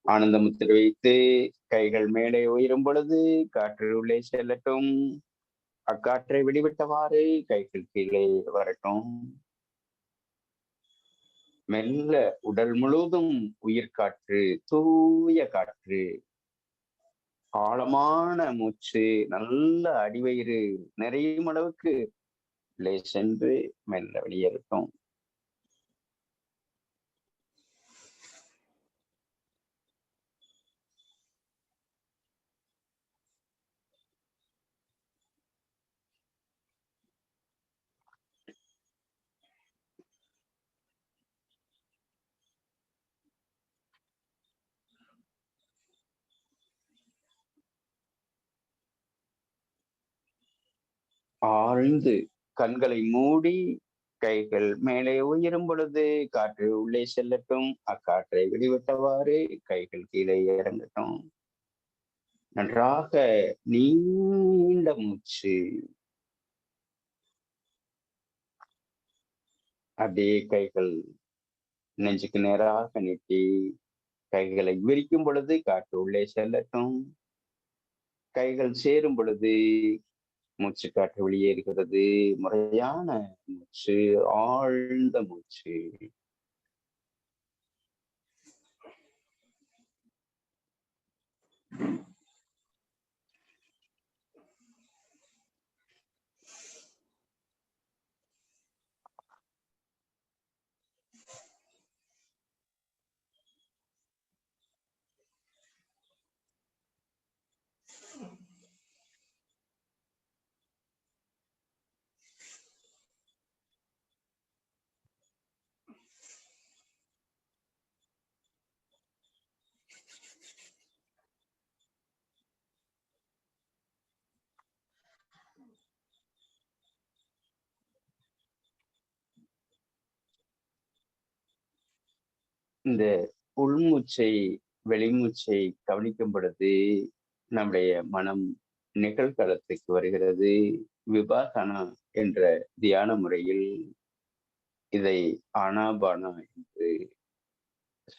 ஆனந்த முத்திரை வைத்து கைகள் மேலே உயரும் பொழுது காற்று உள்ளே செல்லட்டும். அக்காற்றை வெளிவிட்டவாறு கைகள் கீழே வரட்டும். மெல்ல உடல் முழுவதும் உயிர் காற்று, தூய காற்று, ஆழமான மூச்சு, நல்ல அடிவயிறு நிறையும் அளவுக்கு உள்ளே சென்று மெல்ல வெளியேறட்டும். ஆழ்ந்து கண்களை மூடி கைகள் மேலே உயரும் பொழுது காற்று உள்ளே செல்லட்டும். அக்காற்றை வெளிவிட்டவாறு கைகள் கீழே இறங்கட்டும். நன்றாக நீண்ட மூச்சு. அப்படியே கைகள் நெஞ்சுக்கு நேராக நீட்டி கைகளை விரிக்கும் பொழுது காற்று உள்ளே செல்லட்டும். கைகள் சேரும் பொழுது மூச்சு காற்று வெளியேறுகிறது. முறையான மூச்சு, ஆழ்ந்த மூச்சு. இந்த உள்மூச்சை வெளிமூச்சை கவனிக்கும் பொழுது நம்முடைய மனம் நிகழ்காலத்துக்கு வருகிறது. விபாசனா என்ற தியான முறையில் இதை ஆனாபானா என்று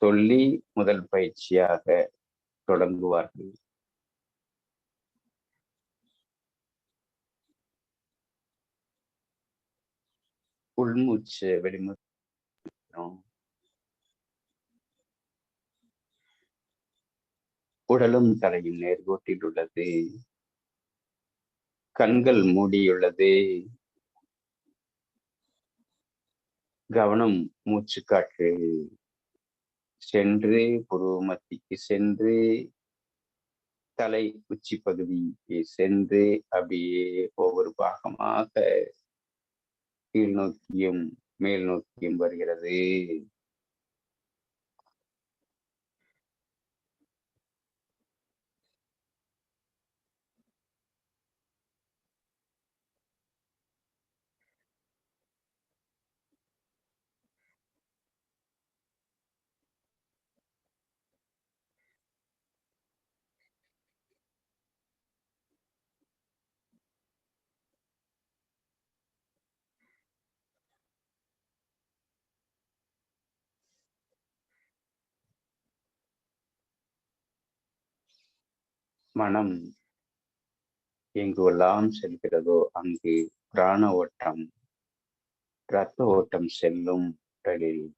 சொல்லி முதல் பயிற்சியாக தொடங்குவார்கள். உள்மூச்சு வெளிமூச்சு உடலும் தலையும் நேர்கோட்டில் உள்ளது. கண்கள் மூடியுள்ளது. கவனம் மூச்சு காற்று சென்று புருவ மத்திக்கு சென்று தலை உச்சி பகுதிக்கு சென்று அப்படியே ஒவ்வொரு பாகமாக கீழ் நோக்கியும் மேல் நோக்கியும் வருகிறது. மனம் எங்குவெல்லாம் செல்கிறதோ அங்கு பிராண ஓட்டம், இரத்த ஓட்டம் செல்லும் உடலில்.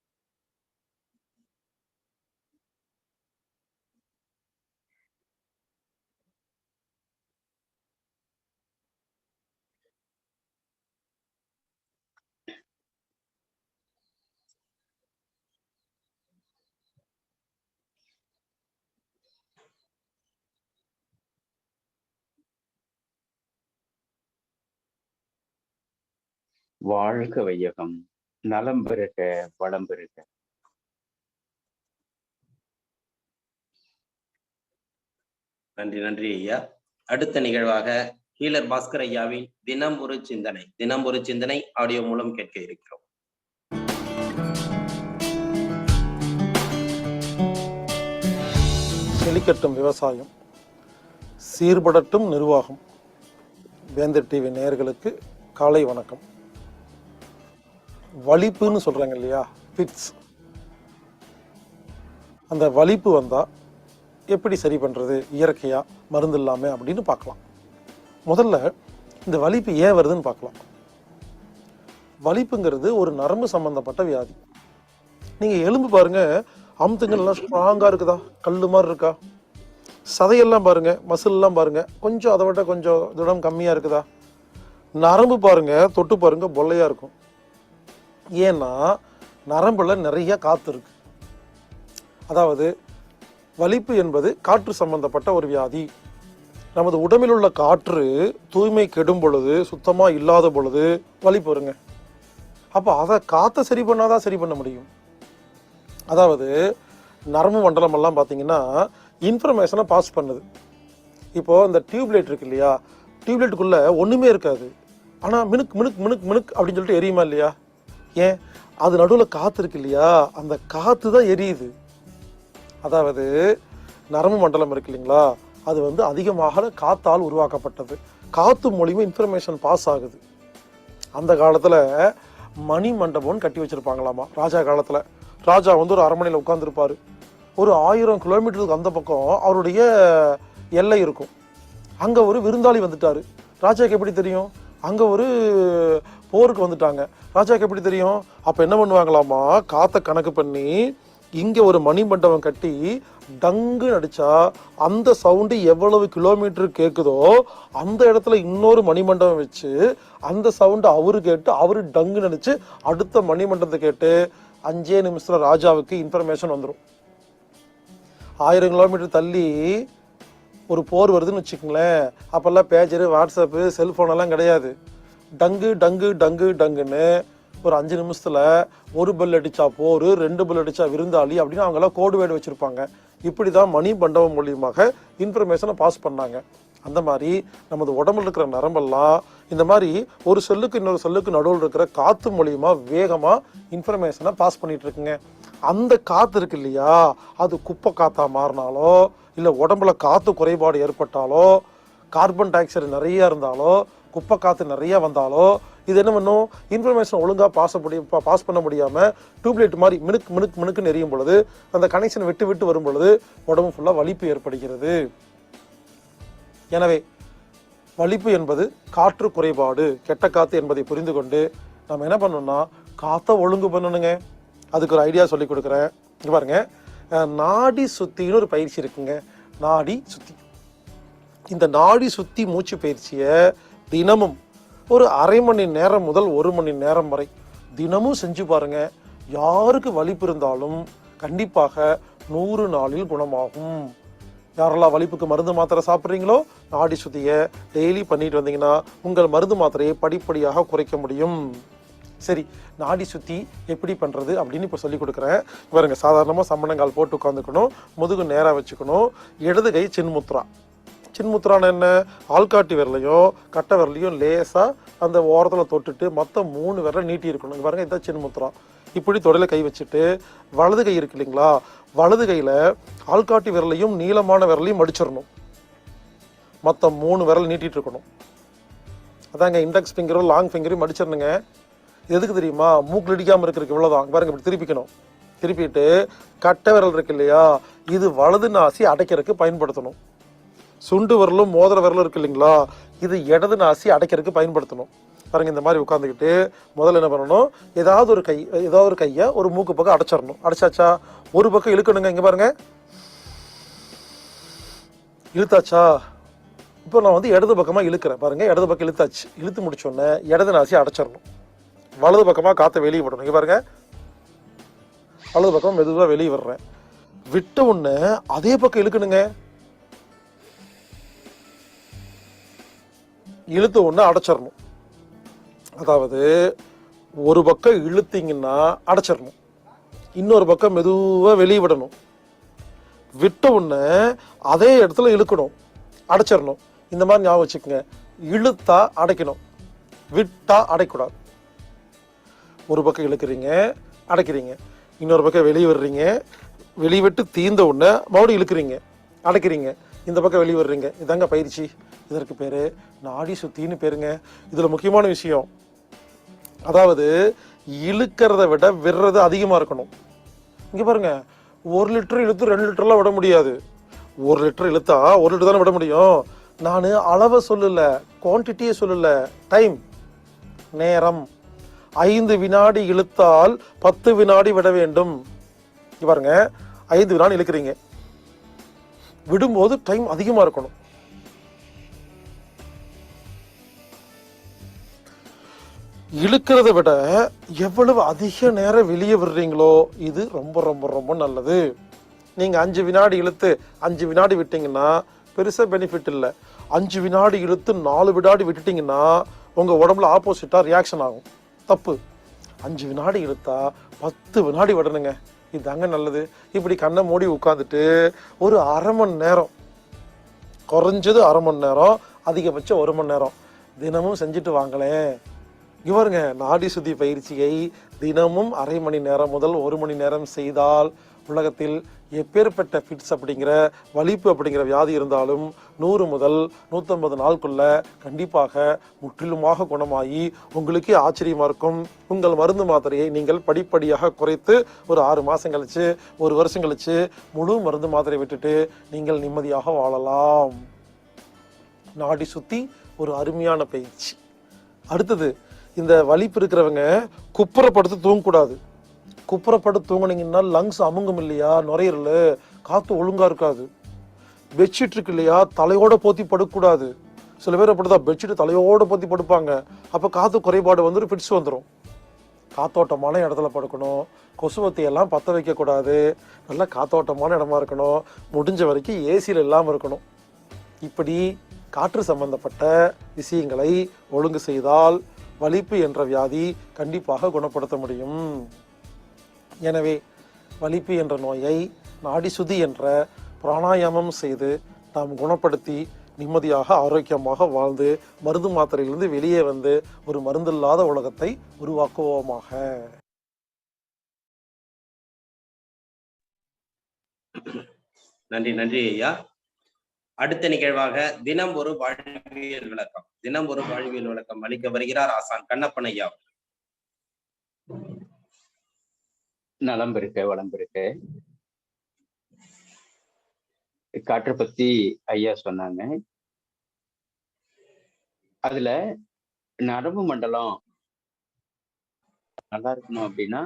வாழ்க வையகம், நலம் பெருக, வளம் பெருக. நன்றி நன்றி ஐயா. அடுத்த நிகழ்வாக ஹீலர் பாஸ்கர் ஐயாவின் தினம் ஒரு சிந்தனை ஆடியோ மூலம் கேட்க இருக்கிறோம். செழிக்கட்டும் விவசாயம், சீர்படட்டும் நிர்வாகம். வேந்தர் டிவி நேயர்களுக்கு காலை வணக்கம். வலிப்புன்னு சொல்றாங்க இல்லையா, ஃபிட்ஸ். அந்த வலிப்பு வந்தா எப்படி சரி பண்றது இயற்கையா, மருந்து இல்லாம அப்படின்னு பார்க்கலாம். முதல்ல இந்த வலிப்பு ஏன் வருதுன்னு பார்க்கலாம். வலிப்புங்கிறது ஒரு நரம்பு சம்பந்தப்பட்ட வியாதி. நீங்க எலும்பு பாருங்க, அமுத்துங்கள்லாம் ஸ்ட்ராங்கா இருக்குதா, கல்லு மாதிரி இருக்கா? சதையெல்லாம் பாருங்க, மசில்லாம் பாருங்க, கொஞ்சம் அதை விட கொஞ்சம் திடம் கம்மியா இருக்குதா? நரம்பு பாருங்க, தொட்டு பாருங்க, பொல்லையா இருக்கும். ஏன்னா நரம்புல நிறைய காத்து இருக்கு. அதாவது வலிப்பு என்பது காற்று சம்பந்தப்பட்ட ஒரு வியாதி. நமது உடம்பில் உள்ள காற்று தூய்மை கெடும் பொழுது, சுத்தமா இல்லாத பொழுது வலிப்பு வருங்க. அப்ப அதை காத்த சரி பண்ணாதான் சரி பண்ண முடியும். அதாவது நரம்பு மண்டலம் எல்லாம் பார்த்தீங்கன்னா இன்ஃபர்மேஷனை பாஸ் பண்ணுது. இப்போ இந்த டியூப்லைட் இருக்கு இல்லையா, டியூப்லைட்டுக்குள்ள ஒண்ணுமே இருக்காது, ஆனா மினுக் மினுக் மினுக் மினுக் அப்படின்னு சொல்லிட்டு எரியுமா இல்லையா? ஏன்? அது நடுவில் காத்து இருக்கு இல்லையா, அந்த காத்து தான் எரியுது. அதாவது நரம்பு மண்டலம் இருக்கு இல்லைங்களா, அது வந்து அதிகமாக காத்தால் உருவாக்கப்பட்டது. காத்து மூலியமா இன்ஃபர்மேஷன் பாஸ் ஆகுது. அந்த காலத்துல மணி மண்டபம்னு கட்டி வச்சிருப்பாங்களாமா. ராஜா காலத்துல ராஜா வந்து ஒரு அரண்மனையில் உட்கார்ந்துருப்பாரு. ஒரு 1000 கிலோமீட்டருக்கு அந்த பக்கம் அவருடைய எல்லை இருக்கும். அங்க ஒரு விருந்தாளி வந்துட்டாரு. ராஜாக்கு எப்படி தெரியும்? அங்க ஒரு போருக்கு வந்துட்டாங்க. ராஜாக்கு எப்படி தெரியும்? அப்ப என்ன பண்ணுவாங்களாமா, காத்த கணக்கு பண்ணி இங்க ஒரு மணி மண்டபம் கட்டி டங்கு அடிச்சா அந்த சவுண்டு எவ்வளவு கிலோமீட்டர் கேட்குதோ அந்த இடத்துல இன்னொரு மணிமண்டபம் வச்சு அந்த சவுண்டு அவரு கேட்டு அவரு டங்கு அடிச்சு அடுத்த மணிமண்டபத்தை கேட்டு 5 நிமிஷத்துல ராஜாவுக்கு இன்ஃபர்மேஷன் வந்துடும். 1000 கிலோமீட்டர் தள்ளி ஒரு போர் வருதுன்னு வச்சுக்கோங்களேன், அப்பெல்லாம் பேஜரு, வாட்ஸ்அப்பு, செல்போன் எல்லாம் கிடையாது. டங்கு டங்கு டங்கு டங்குன்னு ஒரு 5 நிமிஷத்துல ஒரு பெல் அடிச்சா போர், 2 பெல் அடிச்சா விருந்தாளி அப்படின்னு அவங்கெல்லாம் கோடு வேர்டு வச்சிருப்பாங்க. இப்படிதான் மணி மண்டபம் மூலியமாக இன்ஃபர்மேஷனை பாஸ் பண்ணாங்க. அந்த மாதிரி நமது உடம்புல இருக்கிற நரம்பெல்லாம் இந்த மாதிரி ஒரு செல்லுக்கு இன்னொரு செல்லுக்கு நடுவில் இருக்கிற காத்து மூலியமா வேகமா இன்ஃபர்மேஷனை பாஸ் பண்ணிட்டு இருக்குங்க. அந்த காத்து இருக்கு இல்லையா, அது குப்பை காத்தா மாறினாலோ இல்லை உடம்புல காத்து குறைபாடு ஏற்பட்டாலோ, கார்பன் டை ஆக்சைடு நிறைய இருந்தாலோ, குப்பை காற்று நிறைய வந்தாலோ இது என்ன பண்ணும், இன்ஃபர்மேஷன் ஒழுங்காக பாஸ் பண்ண முடியாமல் டியூப்லைட் மாதிரி மினுக்கு மினுக்கு மினுக்குன்னு எரியும் பொழுது, அந்த கனெக்ஷன் விட்டு விட்டு வரும் பொழுது உடம்பு ஃபுல்லாக வலிப்பு ஏற்படுகிறது. எனவே வலிப்பு என்பது காற்று குறைபாடு, கெட்ட காற்று என்பதை புரிந்து கொண்டு நம்ம என்ன பண்ணணும்னா காற்றை ஒழுங்கு பண்ணணுங்க. அதுக்கு ஒரு ஐடியா சொல்லி கொடுக்குறேன். இங்கே பாருங்க, நாடி சுத்தின்னு ஒரு பயிற்சி இருக்குங்க. நாடி சுத்தி, இந்த நாடி சுத்தி மூச்சு பயிற்சியை தினமும் ஒரு அரை மணி நேரம் முதல் 1 மணி நேரம் வரை தினமும் செஞ்சு பாருங்க. யாருக்கு வலிப்பு இருந்தாலும் கண்டிப்பாக 100 நாளில் குணமாகும். யாரெல்லாம் வலிப்புக்கு மருந்து மாத்திரை சாப்பிட்றீங்களோ நாடி சுத்தியை டெய்லி பண்ணிட்டு வந்தீங்கன்னா உங்கள் மருந்து மாத்திரையை படிப்படியாக குறைக்க முடியும். சரி, நாடி சுத்தி எப்படி பண்றது அப்படின்னு இப்போ சொல்லி கொடுக்குறேன். பாருங்க, சாதாரணமாக சம்மணங்கால் போட்டு உட்காந்துக்கணும், முதுகு நேராக வச்சுக்கணும், இடது கை சின்முத்ரா. சின்முத்ரான்னு என்ன? ஆள்காட்டி விரலையும் கட்டை விரலையும் லேசாக அந்த ஓரத்தில் தொட்டுட்டு மற்ற 3 விரலை நீட்டி இருக்கணும். இங்க பாருங்க, இதுதான் சின்முத்ரா. இப்படி தொடையில கை வச்சுட்டு வலது கை இருக்கு இல்லைங்களா, வலது கையில் ஆள்காட்டி விரலையும் நீளமான விரலையும் மடிச்சிடணும். மற்ற 3 விரல் நீட்டிட்டு இருக்கணும். அதாங்க இண்டெக்ஸ் ஃபிங்கரும் லாங் ஃபிங்கரையும் மடிச்சிடணுங்க. எதுக்கு தெரியுமா? மூக்கில் இடிக்காமல் இருக்கிறதுக்கு. இவ்வளோதான். பாருங்க, இப்படி திருப்பிக்கணும். திருப்பிட்டு கட்டை விரல் இருக்கு இல்லையா, இது வலது நாசி அடைக்கிறதுக்கு பயன்படுத்தணும். சுண்டு விரலும் மோதிர விரலும் இருக்கு இல்லைங்களா, இது இடது நாசி அடைக்கிறதுக்கு பயன்படுத்தணும். பாருங்க, இந்த மாதிரி உட்காந்துக்கிட்டு முதல்ல என்ன பண்ணணும், ஏதாவது ஒரு கையை ஒரு மூக்கு பக்கம் அடைச்சிடணும். அடைச்சாச்சா? ஒரு பக்கம் இழுக்கணுங்க. இங்கே பாருங்க, இழுத்தாச்சா? இப்போ நான் வந்து இடது பக்கமாக இழுக்கிறேன். பாருங்க, இடது பக்கம் இழுத்தாச்சு. இழுத்து முடிச்சோடனே இடது நாசி அடைச்சிடணும். வலது பக்கமாக காற்றை வெளியே விடணும். இங்கே பாருங்க, வலது பக்கம் மெதுவாக வெளியே விடுறேன். விட்ட உடனே அதே பக்கம் இழுக்கணுங்க. இழுத்த உடனே அடைச்சிடணும். அதாவது ஒரு பக்கம் இழுத்தீங்கன்னா அடைச்சிடணும், இன்னொரு பக்கம் மெதுவாக வெளியே விடணும். விட்ட உடனே அதே இடத்துல இழுக்கணும், அடைச்சிடணும். இந்த மாதிரி ஞாபகம் வச்சுக்கோங்க. இழுத்தா அடைக்கணும், விட்டா அடைக்கூடாது. ஒரு பக்கம் இழுக்கிறீங்க, அடைக்கிறீங்க, இன்னொரு பக்கம் வெளியே விடுறீங்க, வெளியே விட்டு தீர்ந்த உடனே மறுபடியும் இழுக்கிறீங்க, அடைக்கிறீங்க, இந்த பக்கம் வெளியே விடுறீங்க. இதாங்க பயிற்சி. இதற்கு பேர் நாடி சுத்தின்னு பேருங்க. இதில் முக்கியமான விஷயம், அதாவது இழுக்கிறத விட விடுறது அதிகமாக இருக்கணும். இங்கே பாருங்க, 1 லிட்டர் இழுத்து 2 லிட்டர்லாம் விட முடியாது. 1 லிட்டர் இழுத்தா 1 லிட்டர் தானே விட முடியும். நான் அளவை சொல்லலை, குவான்டிட்டியை சொல்லலை, டைம், நேரம். 5 வினாடி இழுத்தால் 10 வினாடி விட வேண்டும். இங்கே பாருங்க, 5 வினாடி இழுக்கிறீங்க, விடும்போது டைம் அதிகமாக இருக்கணும். இழுக்கிறத விட எவ்வளவு அதிக நேரம் வெளியே விடுறீங்களோ இது ரொம்ப ரொம்ப ரொம்ப நல்லது. நீங்கள் 5 வினாடி இழுத்து 5 வினாடி விட்டீங்கன்னா பெருசாக பெனிஃபிட் இல்லை. 5 வினாடி இழுத்து 4 வினாடி விட்டுட்டிங்கன்னா உங்கள் உடம்புல ஆப்போசிட்டாக ரியாக்ஷன் ஆகும். தப்பு. 5 வினாடி இழுத்தா 10 வினாடி விடணுங்க. இதுதாங்க நல்லது. இப்படி கண்ணை மூடி உட்காந்துட்டு ஒரு அரை மணி நேரம், குறைஞ்சது அரை மணி நேரம், அதிகபட்சம் 1 மணி நேரம் தினமும் செஞ்சுட்டு வாங்களேன். இவருங்க, நாடி சுத்தி பயிற்சியை தினமும் அரை மணி நேரம் முதல் 1 மணி நேரம் செய்தால் உலகத்தில் எப்பேற்பட்ட ஃபிட்ஸ் அப்படிங்கிற வலிப்பு அப்படிங்கிற வியாதி இருந்தாலும் 100 முதல் 150 நாளுக்குள்ள கண்டிப்பாக முற்றிலுமாக குணமாகி உங்களுக்கே ஆச்சரியமா இருக்கும். உங்கள் மருந்து மாத்திரையை நீங்கள் படிப்படியாக குறைத்து ஒரு 6 மாதம் கழிச்சு 1 வருஷம் கழிச்சு முழு மருந்து மாத்திரை விட்டுட்டு நீங்கள் நிம்மதியாக வாழலாம். நாடி சுத்தி ஒரு அருமையான பயிற்சி. அடுத்தது, இந்த வலிப்பு இருக்கிறவங்க குப்புறப்படுத்து தூங்கக்கூடாது. குப்புறப்படுத்து தூங்குனீங்கன்னா லங்ஸ் அமுங்கும் இல்லையா, நுரையீரல், காற்று ஒழுங்கா இருக்காது. பெட்ஷீட் இருக்கு இல்லையா, தலையோட போத்தி படுக்கக்கூடாது. சில பேர் அப்படிதான் பெட்ஷீட் தலையோட போத்தி படுப்பாங்க. அப்போ காற்று குறைபாடு வந்துடும், ஃபிட்ஸ் வந்துடும். காத்தோட்டமான இடத்துல படுக்கணும். கொசுவத்தையெல்லாம் பற்ற வைக்கக்கூடாது. நல்லா காத்தோட்டமான இடமா இருக்கணும். முடிஞ்ச வரைக்கும் ஏசியில் இல்லாமல் இருக்கணும். இப்படி காற்று சம்பந்தப்பட்ட விஷயங்களை ஒழுங்கு செய்தால் வலிப்பு என்ற வியாதி கண்டிப்பாக குணப்படுத்த முடியும். எனவே வலிப்பு என்ற நோயை நாடி சுதி என்ற பிராணாயாமம் செய்து நாம் குணப்படுத்தி நிம்மதியாக ஆரோக்கியமாக வாழ்ந்து மருந்து மாத்திரையிலிருந்து வெளியே வந்து ஒரு மருந்தில்லாத உலகத்தை உருவாக்குவோமாக. நன்றி நன்றி ஐயா. அடுத்த நிகழ்வாக தினம் ஒரு வாழ்வியல் விளக்கம். தினம் ஒரு வாழ்வியல் விளக்கம் அளிக்க வருகிறார் ஆசான் கண்ணப்பன் ஐயா. நலம் பெருக்க வளம் பெருக்க. காற்று பத்தி ஐயா சொன்னாங்க. அதுல நரம்பு மண்டலம் நல்லா இருக்கணும் அப்படின்னா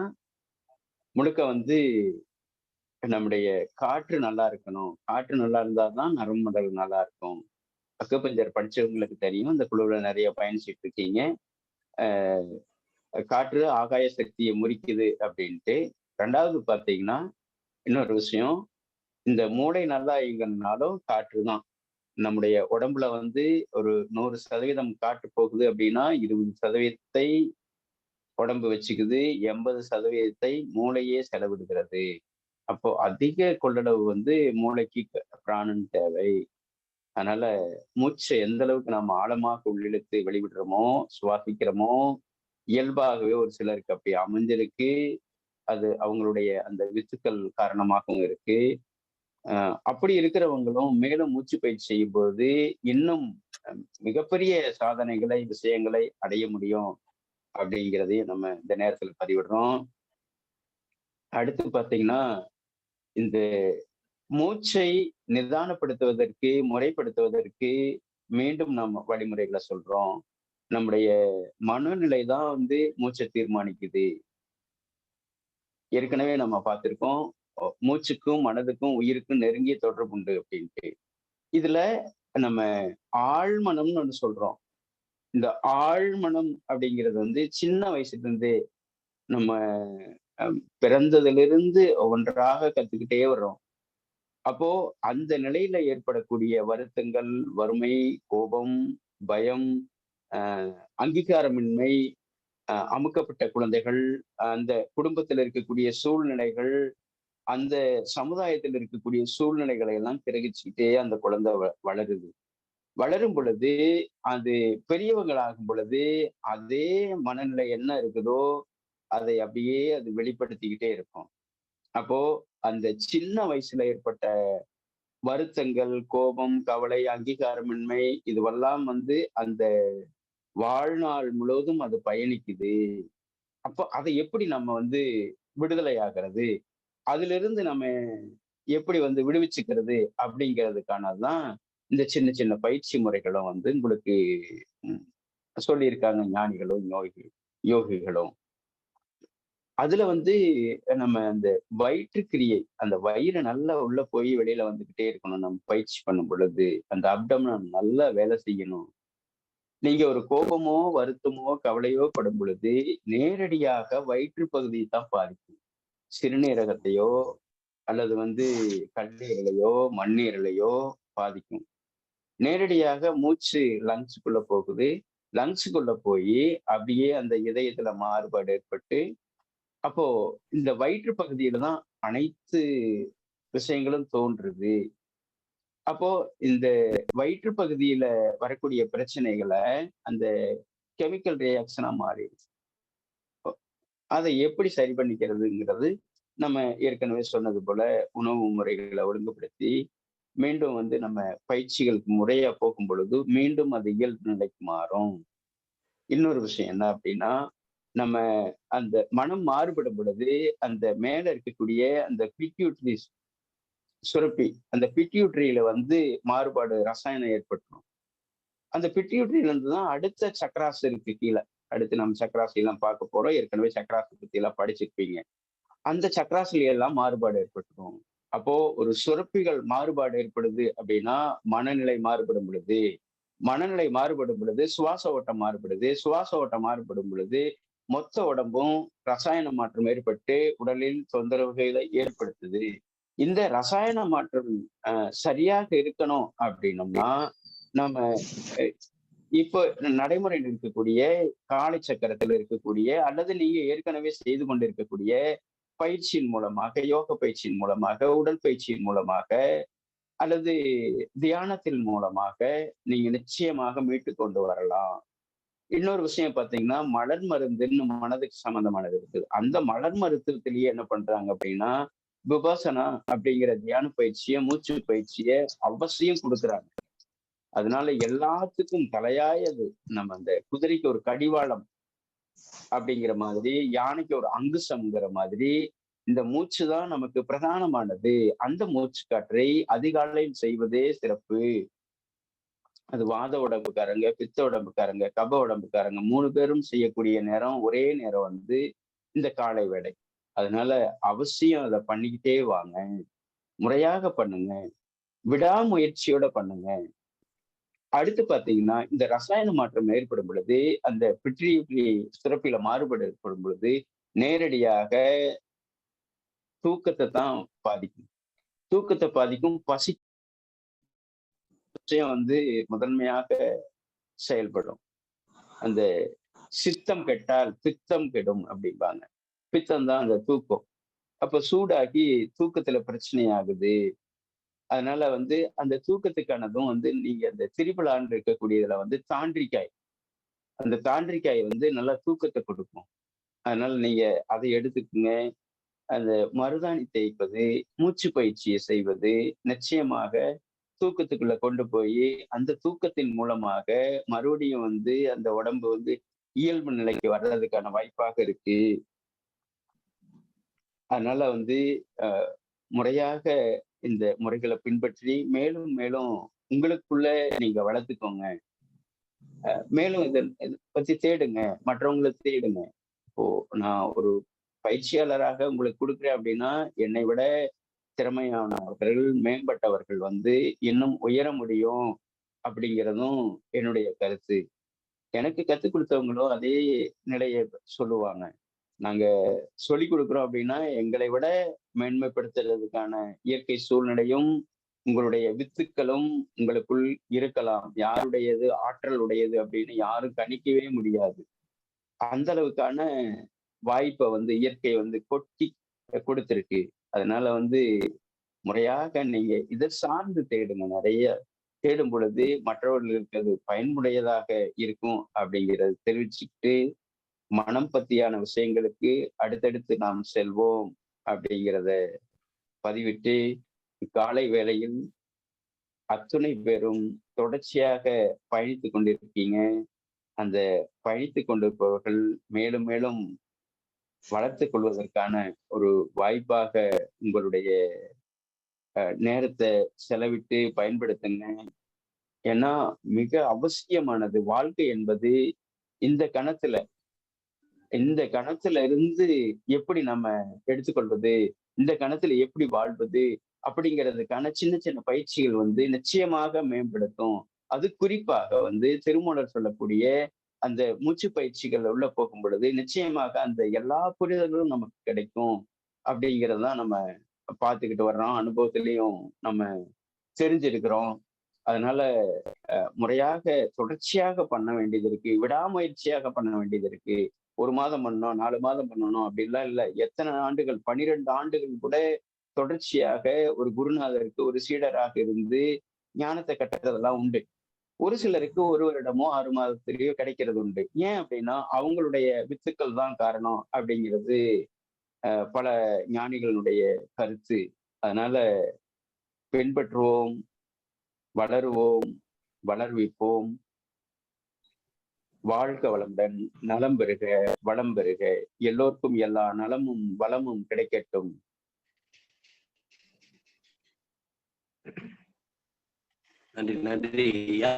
முழுக்க வந்து நம்முடைய காற்று நல்லா இருக்கணும். காற்று நல்லா இருந்தாதான் நரம்பு மண்டலம் நல்லா இருக்கும். அக்குபஞ்சர் படிச்சவங்களுக்கு தெரியும், இந்த குழுவுல நிறைய பயணிச்சுட்டு இருக்கீங்க. காற்று ஆகாய சக்தியை முறிக்குது அப்படின்ட்டு. ரெண்டாவது பார்த்தீங்கன்னா இன்னொரு விஷயம், இந்த மூளை நல்லா இயங்கணும்னாலும் காற்று தான். நம்முடைய உடம்புல வந்து ஒரு 100% காற்று போகுது அப்படின்னா 20% உடம்பு வச்சுக்குது, 80% மூளையே செலவிடுகிறது. அப்போ அதிக கொள்ளளவு வந்து மூளைக்கு பிராணன் தேவை. அதனால மூச்சை எந்த அளவுக்கு நம்ம ஆழமாக உள்ளிழுத்து வெளிவிடுறோமோ, சுவாசிக்கிறோமோ, இயல்பாகவே ஒரு சிலருக்கு அப்படி அமைஞ்சிருக்கு. அது அவங்களுடைய அந்த வித்துக்கள் காரணமாகவும் இருக்கு. அப்படி இருக்கிறவங்களும் மேலும் மூச்சு பயிற்சி செய்யும் போது இன்னும் மிகப்பெரிய சாதனைகளை, விஷயங்களை அடைய முடியும் அப்படிங்கிறதையும் நம்ம இந்த நேரத்துல பதிவிடுறோம். அடுத்து பார்த்தீங்கன்னா, இந்த மூச்சை நிதானப்படுத்துவதற்கு, முறைப்படுத்துவதற்கு மீண்டும் நம்ம வழிமுறைகளை சொல்றோம். நம்முடைய மனநிலை தான் வந்து மூச்சை தீர்மானிக்குது. ஏற்கனவே நம்ம பார்த்திருக்கோம், மூச்சுக்கும் மனதுக்கும் உயிருக்கும் நெருங்கிய தொடர்பு உண்டு அப்படின்ட்டு. இதுல நம்ம ஆழ்மனம்னு ஒன்று சொல்றோம். இந்த ஆழ்மனம் அப்படிங்கிறது வந்து சின்ன வயசுல இருந்தே நம்ம பிறந்ததிலிருந்து ஒன்றாக கத்துக்கிட்டே வர்றோம். அப்போ அந்த நிலையில ஏற்படக்கூடிய வருத்தங்கள், வறுமை, கோபம், பயம், அங்கீகாரமின்மை, அமுக்கப்பட்ட குழந்தைகள், அந்த குடும்பத்தில் இருக்கக்கூடிய சூழ்நிலைகள், அந்த சமுதாயத்தில் இருக்கக்கூடிய சூழ்நிலைகளை எல்லாம் கிரகிச்சுக்கிட்டே அந்த குழந்தை வளருது. வளரும் பொழுது அது பெரியவங்களாகும் பொழுது அதே மனநிலை என்ன இருக்குதோ அதை அப்படியே அது வெளிப்படுத்திக்கிட்டே இருக்கும். அப்போ அந்த சின்ன வயசுல ஏற்பட்ட வருத்தங்கள், கோபம், கவலை, அங்கீகாரமின்மை இதுவெல்லாம் வந்து அந்த வாழ்நாள் முழுவதும் அது பயணிக்குது. அப்போ அதை எப்படி நம்ம வந்து விடுதலை ஆகிறது, அதுல இருந்து நம்ம எப்படி வந்து விடுவிச்சுக்கிறது அப்படிங்கிறதுக்கானதுதான் இந்த சின்ன சின்ன பயிற்சி முறைகளும் வந்து உங்களுக்கு சொல்லியிருக்காங்க ஞானிகளும் யோகிகளும். அதுல வந்து நம்ம அந்த வயிற்றுக்கிரியை, அந்த வயிறு நல்லா உள்ள போய் வெளியில வந்துகிட்டே இருக்கணும். நம்ம பயிற்சி பண்ணும் பொழுது அந்த அப்டமன் நல்லா வேலை செய்யணும். நீங்க ஒரு கோபமோ, வருத்தமோ, கவலையோ படும் பொழுது நேரடியாக வயிற்று பகுதியை தான் பாதிக்கும். சிறுநீரகத்தையோ அல்லது வந்து கல்லீரலையோ, மண்ணீரலையோ பாதிக்கும். நேரடியாக மூச்சு லங்ஸுக்குள்ள போகுது. லங்ஸுக்குள்ள போய் அப்படியே அந்த இதயத்துல மாறுபாடு ஏற்பட்டு, அப்போ இந்த வயிற்று பகுதியில தான் அனைத்து விஷயங்களும் தோன்றுது. அப்போ இந்த வயிற்று பகுதியில வரக்கூடிய பிரச்சனைகளை அந்த கெமிக்கல் ரியாக்ஷனா மாறிடுது. அதை எப்படி சரி பண்ணிக்கிறதுங்கிறது நம்ம ஏற்கனவே சொன்னது போல உணவு முறைகளை ஒழுங்குபடுத்தி மீண்டும் வந்து நம்ம பயிற்சிகளுக்கு முறையா போகும் பொழுது மீண்டும் அது இயல்பு நிலைக்கு மாறும். இன்னொரு விஷயம் என்ன அப்படின்னா, நம்ம அந்த மனம் மாறுபடும் பொழுது அந்த மேல இருக்கக்கூடிய அந்த பிட்யூட்ரி சுரப்பி, அந்த பிட்யூட்ரியில வந்து மாறுபாடு ரசாயனம் ஏற்பட்டுரும். அந்த பிட்யூட்ரியில இருந்து தான் அடுத்த சக்கராசு இருக்கு கீழே. அடுத்து நம்ம சக்கராசி எல்லாம் பார்க்க போறோம். ஏற்கனவே சக்கராசு பத்தி எல்லாம் படிச்சிருப்பீங்க. அந்த சக்கராசில எல்லாம் மாறுபாடு ஏற்பட்டுரும். அப்போ ஒரு சுரப்பிகள் மாறுபாடு ஏற்படுது அப்படின்னா மனநிலை மாறுபடும் பொழுது, மனநிலை மாறுபடும் பொழுது சுவாச ஓட்டம் மாறுபடுது, சுவாச ஓட்டம் மாறுபடும் பொழுது மொத்த உடம்பும் ரசாயன மாற்றம் ஏற்பட்டு உடலில் தொந்தரவுகளை ஏற்படுத்துது. இந்த ரசாயன மாற்றம் சரியாக இருக்கணும் அப்படின்னோம்னா நம்ம இப்போ நடைமுறையில் இருக்கக்கூடிய காலை சக்கரத்தில் இருக்கக்கூடிய அல்லது நீங்க ஏற்கனவே செய்து கொண்டிருக்கக்கூடிய பயிற்சியின் மூலமாக, யோக பயிற்சியின் மூலமாக, உடல் பயிற்சியின் மூலமாக அல்லது தியானத்தின் மூலமாக நீங்க நிச்சயமாக மீட்டு கொண்டு வரலாம். இன்னொரு விஷயம் பார்த்தீங்கன்னா, மலர் மருந்துன்னு மனதுக்கு சம்பந்தமானது இருக்குது. அந்த மலர் மருத்துவத்திலேயே என்ன பண்றாங்க அப்படின்னா, விபாசனா அப்படிங்கிற தியான பயிற்சியை, மூச்சு பயிற்சியை அவசியம் கொடுக்குறாங்க. அதனால எல்லாத்துக்கும் தலையாயது நம்ம அந்த குதிரைக்கு ஒரு கடிவாளம் அப்படிங்கிற மாதிரி, யானைக்கு ஒரு அங்குசம்ங்கிற மாதிரி இந்த மூச்சு தான் நமக்கு பிரதானமானது. அந்த மூச்சு காற்றை அதிகாலையில் செய்வதே சிறப்பு. அது வாத உடம்புக்காரங்க, பித்த உடம்புக்காரங்க, கப உடம்புக்காரங்க 3 பேரும் செய்யக்கூடிய நேரம் ஒரே நேரம் வந்து இந்த காலை வேலை. அதனால அவசியம் அதை பண்ணிக்கிட்டே வாங்க, முறையாக பண்ணுங்க, விடாமுயற்சியோட பண்ணுங்க. அடுத்து பாத்தீங்கன்னா இந்த ரசாயன மாற்றம் ஏற்படும் பொழுது அந்த பிட்யூட்டரி சுரப்பில மாறுபாடு ஏற்படும் பொழுது நேரடியாக தூக்கத்தை தான் பாதிக்கும். தூக்கத்தை பாதிக்கும். பசி வந்து முதன்மையாக செயல்படும். அந்த சித்தம் கெட்டால் பித்தம் கெடும் அப்படிம்பாங்க. பித்தம் தான் அந்த தூக்கம். அப்ப சூடாகி தூக்கத்துல பிரச்சனை ஆகுது. அதனால வந்து அந்த தூக்கத்துக்கானதும் வந்து நீங்க அந்த திரிபுலான் இருக்கக்கூடியதுல வந்து தாண்டிக்காய், அந்த தாண்டிக்காய் வந்து நல்லா தூக்கத்தை கொடுக்கும். அதனால நீங்க அதை எடுத்துக்குங்க. அந்த மருதாணி தேய்ப்பது, மூச்சு பயிற்சியை செய்வது நிச்சயமாக தூக்கத்துக்குள்ள கொண்டு போய் அந்த தூக்கத்தின் மூலமாக மறுபடியும் வந்து அந்த உடம்பு வந்து இயல்பு நிலைக்கு வர்றதுக்கான வாய்ப்பாக இருக்கு. அதனால வந்து முறையாக இந்த முறைகளை பின்பற்றி மேலும் மேலும் உங்களுக்குள்ள நீங்க வளர்த்துக்கோங்க. மேலும் இதை பத்தி தேடுங்க, மற்றவங்களை தேடுங்க. இப்போ நான் ஒரு பயிற்சியாளராக உங்களுக்கு கொடுக்குறேன் அப்படின்னா என்னை விட திறமையானவர்கள், மேம்பட்டவர்கள் வந்து இன்னும் உயர முடியும் அப்படிங்கிறதும் என்னுடைய கருத்து. எனக்கு கற்றுக் கொடுத்தவங்களும் அதே நிலையை சொல்லுவாங்க. நாங்க சொல்லி கொடுக்குறோம் அப்படின்னா எங்களை விட மேன்மைப்படுத்துறதுக்கான இயற்கை சூழ்நிலையும் உங்களுடைய வித்துக்களும் உங்களுக்குள் இருக்கலாம். யாருடையது ஆற்றல் உடையது அப்படின்னு யாரும் கணிக்கவே முடியாது. அந்த அளவுக்கான வாய்ப்பை வந்து இயற்கை வந்து கொட்டி கொடுத்துருக்கு. அதனால வந்து முறையாக நீங்க இதை சார்ந்து தேடுங்க. நிறைய தேடும் பொழுது மற்றவர்களுக்கு அது பயனுடையதாக இருக்கும் அப்படிங்கிறத தெரிவிச்சுக்கிட்டு மனம் பத்தியான விஷயங்களுக்கு அடுத்தடுத்து நாம் செல்வோம் அப்படிங்கிறத பதிவிட்டு காலை வேளையில் அத்துணை பேரும் தொடர்ச்சியாக பயணித்து கொண்டிருக்கீங்க. அந்த பயணித்து கொண்டிருப்பவர்கள் மேலும் மேலும் வளர்த்து கொள்வதற்கான ஒரு வாய்ப்பாக உங்களுடைய நேரத்தை செலவிட்டு பயன்படுத்துங்க. ஏன்னா மிக அவசியமானது வாழ்க்கை என்பது இந்த கணத்துல இருந்து எப்படி நம்ம எடுத்துக்கொள்வது, இந்த கணத்துல எப்படி வாழ்வது அப்படிங்கிறதுக்கான சின்ன சின்ன பயிற்சிகள் வந்து நிச்சயமாக மேம்படுத்தும். அது குறிப்பாக வந்து திருமூலர் சொல்லக்கூடிய அந்த மூச்சு பயிற்சிகள் உள்ள போகும் பொழுது நிச்சயமாக அந்த எல்லா புரிதல்களும் நமக்கு கிடைக்கும் அப்படிங்கிறதான் நம்ம பார்த்துக்கிட்டு வர்றோம். அனுபவத்திலையும் நம்ம தெரிஞ்சிருக்கிறோம். அதனால முறையாக தொடர்ச்சியாக பண்ண வேண்டியது இருக்கு, விடாமுயற்சியாக பண்ண வேண்டியது இருக்கு. 1 மாதம் பண்ணணும், 4 மாதம் பண்ணணும் அப்படின்லாம் இல்லை. எத்தனை ஆண்டுகள், 12 ஆண்டுகள் கூட தொடர்ச்சியாக ஒரு குருநாதருக்கு ஒரு சீடராக இருந்து ஞானத்தை கட்டுறதெல்லாம் உண்டு. ஒரு சிலருக்கு 1 வருடமோ 6 மாதத்திலேயோ கிடைக்கிறது உண்டு. ஏன் அப்படின்னா அவங்களுடைய வித்துக்கள் தான் காரணம் அப்படிங்கிறது பல ஞானிகளுடைய கருத்து. அதனால பின்பற்றுவோம், வளருவோம், வளர்விப்போம். வாழ்க வளமுடன், நலம் பெறுக, வளம் பெறுக. எல்லோருக்கும் எல்லா நலமும் வளமும் கிடைக்கட்டும். நன்றி நன்றி ஐயா.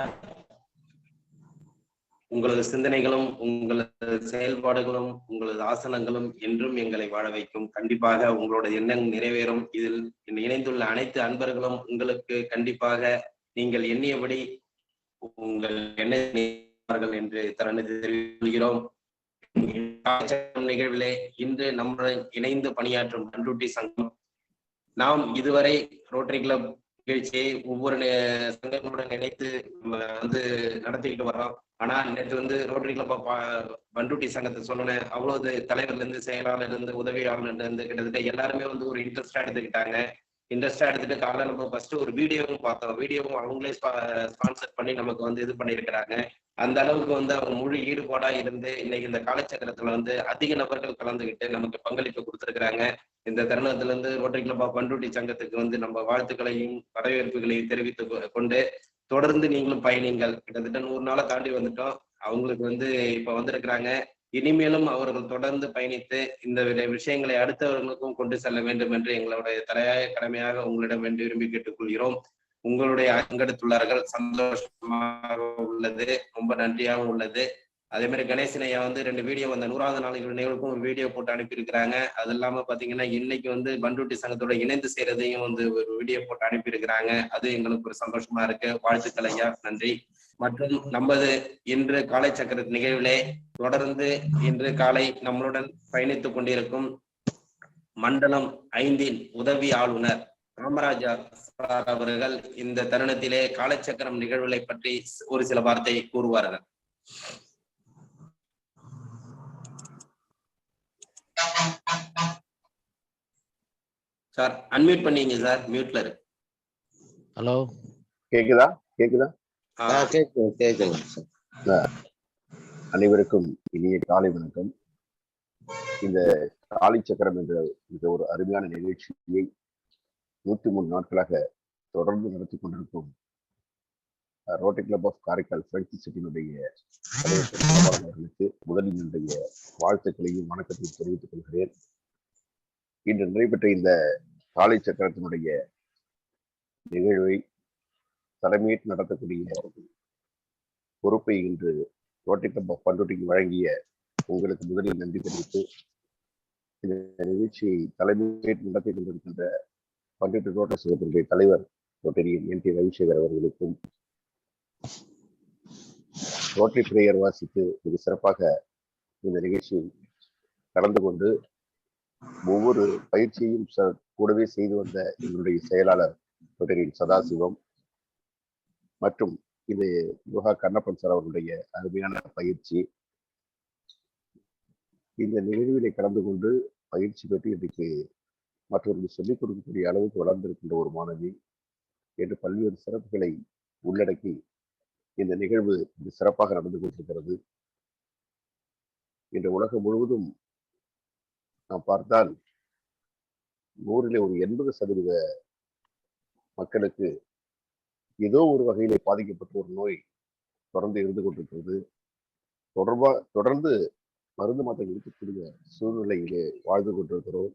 உங்களது சிந்தனைகளும் உங்களது செயல்பாடுகளும் உங்களது ஆசனங்களும் என்றும் எங்களை வாழ வைக்கும். கண்டிப்பாக உங்களோட எண்ணம் நிறைவேறும். இதில் இணைந்துள்ள அனைத்து அன்பர்களும் உங்களுக்கு கண்டிப்பாக நீங்கள் எண்ணியபடி உங்கள் எண்ணங்கள் என்று தெரிவிக்கிறோம். நிகழ்விலே இன்று நம்முடன் இணைந்து பணியாற்றும் பண்ருட்டி சங்கம், நாம் இதுவரை ரோட்டரி கிளப் நிகழ்ச்சியை ஒவ்வொரு சங்கங்களுடன் இணைத்து நம்ம வந்து நடத்திக்கிட்டு வர்றோம். ஆனா நேற்று வந்து ரோட்டரி கிளப் பண்ருட்டி சங்கத்தை சொன்னேன். அவ்வளவு தலைவர்ல இருந்து, செயலாளர் இருந்து, உதவியாளர் இருந்து கிட்டத்தட்ட எல்லாருமே வந்து ஒரு இன்ட்ரெஸ்டா எடுத்துக்கிட்டாங்க. இன்ட்ரெஸ்டா எடுத்துட்டு காலைல நம்ம ஃபர்ஸ்ட் ஒரு வீடியோவும் பார்த்தோம். வீடியோவும் அவங்களே ஸ்பான்சர் பண்ணி நமக்கு வந்து இது பண்ணியிருக்கிறாங்க. அந்த அளவுக்கு வந்து அவங்க முழு ஈடுபாடா இருந்து இன்னைக்கு இந்த காலச்சக்கரத்துல வந்து அதிக நபர்கள் கலந்துகிட்டு நமக்கு பங்களிப்பு கொடுத்திருக்கிறாங்க. இந்த தருணத்துல இருந்து ரோட்டரி கிளப் ஆஃப் பண்ருட்டி சங்கத்துக்கு வந்து நம்ம வாழ்த்துக்களையும் வரவேற்புகளையும் தெரிவித்து கொண்டு தொடர்ந்து நீங்களும் பயணிங்கள். கிட்டத்தட்ட 100 நாளை தாண்டி வந்துட்டோம். அவங்களுக்கு வந்து இப்ப வந்திருக்கிறாங்க. இனிமேலும் அவர்கள் தொடர்ந்து பயணித்து இந்த விஷயங்களை அடுத்தவர்களுக்கும் கொண்டு செல்ல வேண்டும் என்று எங்களுடைய தலையாய கடமையாக உங்களிடம் விரும்பி கேட்டுக்கொள்கிறோம். உங்களுடைய பங்கெடுத்துள்ளார்கள், சந்தோஷமாக உள்ளது, ரொம்ப நன்றியாகவும் உள்ளது. அதே மாதிரி கணேசன் ஐயா வந்து 2 வீடியோ அந்த 100வது நாள் நிகழ்வுக்கும் வீடியோ போட்டு அனுப்பியிருக்கிறாங்க. அது இல்லாம பாத்தீங்கன்னா இன்னைக்கு வந்து பண்ருட்டி சங்கத்தோட இணைந்து செய்யறதையும் வந்து ஒரு வீடியோ போட்டு அனுப்பியிருக்கிறாங்க. அது எங்களுக்கு ஒரு சந்தோஷமா இருக்கு. வாழ்த்துக்கள் ஐயா, நன்றி. மற்றும் நமது இன்று காலை சக்கர நிகழ்விலே தொடர்ந்து இன்று காலை நம்மளுடன் பயணித்துக் கொண்டிருக்கும் மண்டலம் 5 உதவி ஆளுநர் காமராஜா சார் அவர்கள் இந்த தருணத்திலே காலச்சக்கரம் நிகழ்வுகளை பற்றி ஒரு சில வார்த்தை கூறுவார்கள். சார் அன்மியூட் பண்ணீங்க சார், மியூட்ல இருக்கு. ஹலோ, கேக்குதா? கேக்குதா? கேக்குங்க. அனைவருக்கும் இனிய காலை வணக்கம். இந்த காலை சக்கரம் என்ற இந்த ஒரு அருமையான நிகழ்ச்சியை 103 நாட்களாக தொடர்ந்து நடத்தி கொண்டிருக்கும் rotary club of Karaikal friends சிட்டியினுடைய அவர்களுக்கு முதலில் என்னுடைய வாழ்த்துக்களையும் வணக்கத்தையும் தெரிவித்துக் கொள்கிறேன். இன்று நடைபெற்ற இந்த காலை சக்கரத்தினுடைய நிகழ்வை தலைமையேற்று நடத்தக்கூடிய பொறுப்பை இன்று ரோட்டரி கிளப் ஆஃப் பண்ருட்டிக்கு வழங்கிய உங்களுக்கு முதலில் நன்றி தெரிவித்து, இந்த நிகழ்ச்சியை தலைமையேற்று நடத்தி கொண்டிருக்கின்ற பண்ருட்டி ரோட்டரி சங்கத்தினுடைய தலைவர் ரோட்டரியன் NT ரவிசேகர் அவர்களுக்கும், ரோட்டரி பிரேயர் வாசித்து மிக சிறப்பாக இந்த நிகழ்ச்சியில் கலந்து கொண்டு ஒவ்வொரு பயிற்சியையும் கூடவே செய்து வந்த எங்களுடைய செயலாளர் ரோட்டரியன் சதாசிவம் மற்றும் இது யோகா கண்ணப்பன் சார் அவர்களுடைய அருமையான பயிற்சி, இந்த நிகழ்விலே கலந்து கொண்டு பயிற்சி பெற்று இன்றைக்கு மற்றவர்கள் சொல்லிக் கொடுக்கக்கூடிய அளவுக்கு வளர்ந்திருக்கின்ற ஒரு மாணவி என்று பல்வேறு சிறப்புகளை உள்ளடக்கி இந்த நிகழ்வு சிறப்பாக நடந்து கொண்டிருக்கிறது. இன்று உலகம் முழுவதும் நாம் பார்த்தால் 100ல் ஒரு 80% மக்களுக்கு ஏதோ ஒரு வகையிலே பாதிக்கப்பட்ட ஒரு நோய் தொடர்ந்து இருந்து கொண்டிருக்கிறது. தொடர்ந்து மருந்து மாற்றங்கள் இருக்கக்கூடிய சூழ்நிலையிலே வாழ்ந்து கொண்டிருக்கிறோம்.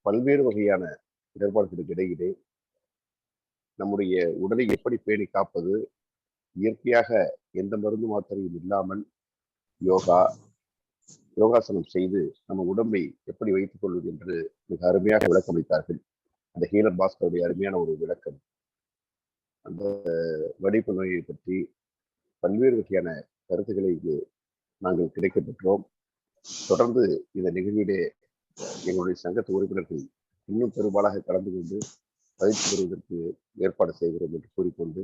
பல்வேறு வகையான இடர்பாடுகளுக்கு இடையிலே நம்முடைய உடலை எப்படி பேணி காப்பது, இயற்கையாக எந்த மருந்து மாத்திரையும் இல்லாமல் யோகாசனம் செய்து நம்ம உடம்பை எப்படி வைத்துக் கொள்வது என்று மிக அருமையாக விளக்கமளித்தார்கள். அந்த ஹீலர் பாஸ்கருடைய அருமையான ஒரு விளக்கம், அந்த வடிப்பு நோயை பற்றி பல்வேறு வகையான கருத்துக்களை நாங்கள் கிடைக்கப்பெற்றோம். தொடர்ந்து இந்த நிகழ்விலே எங்களுடைய சங்கத்து உறுப்பினர்கள் இன்னும் பெரும்பாலாக கலந்து கொண்டு பயிற்சி பெறுவதற்கு ஏற்பாடு செய்கிறோம் என்று கூறிக்கொண்டு,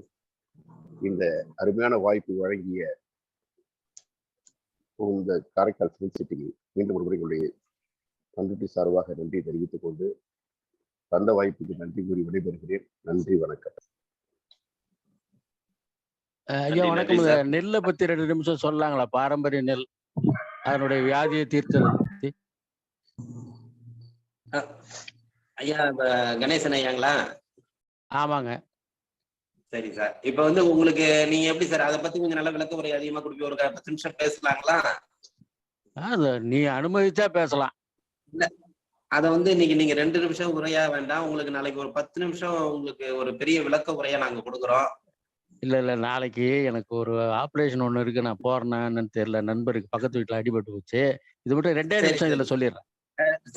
இந்த அருமையான வாய்ப்பு வழங்கிய இந்த காரைக்கால் ஃப்ரெண்ட்ஸ் சிட்டிக்கு மீண்டும் ஒரு முறை பண்ருட்டி சார்பாக நன்றி தெரிவித்துக் கொண்டு தந்த வாய்ப்புக்கு நன்றி கூறி விடைபெறுகிறேன். நன்றி, வணக்கம். ஐயா வணக்கம். நெல்லை பத்தி 2 நிமிஷம் சொல்லாங்களா? பாரம்பரிய நெல், அதனுடைய வியாதியை தீர்த்தது பத்தி. ஐயா கணேசன் ஐயாங்களா? ஆமாங்க. சரி சார், இப்ப வந்து உங்களுக்கு நீங்க எப்படி சார் அதை பத்தி கொஞ்சம் நல்ல விளக்க உரை அதிகமா கொடுக்க ஒரு 10 நிமிஷம் பேசலாங்களா? நீ அனுமதிச்சா பேசலாம். இல்ல, அத வந்து இன்னைக்கு நீங்க 2 நிமிஷம் உரையா வேண்டாம், உங்களுக்கு நாளைக்கு ஒரு 10 நிமிஷம் உங்களுக்கு ஒரு பெரிய விளக்க உரையா நாங்க கொடுக்குறோம். இல்ல நாளைக்கு எனக்கு ஒரு ஆப்ரேஷன் ஒண்ணு இருக்கு, நான் போறேன்னு தெரியல. நண்பருக்கு பக்கத்து வீட்டுல அடிபட்டு போச்சு. இது மட்டும் 2 நிமிஷம் இதுல சொல்லிடுறேன்.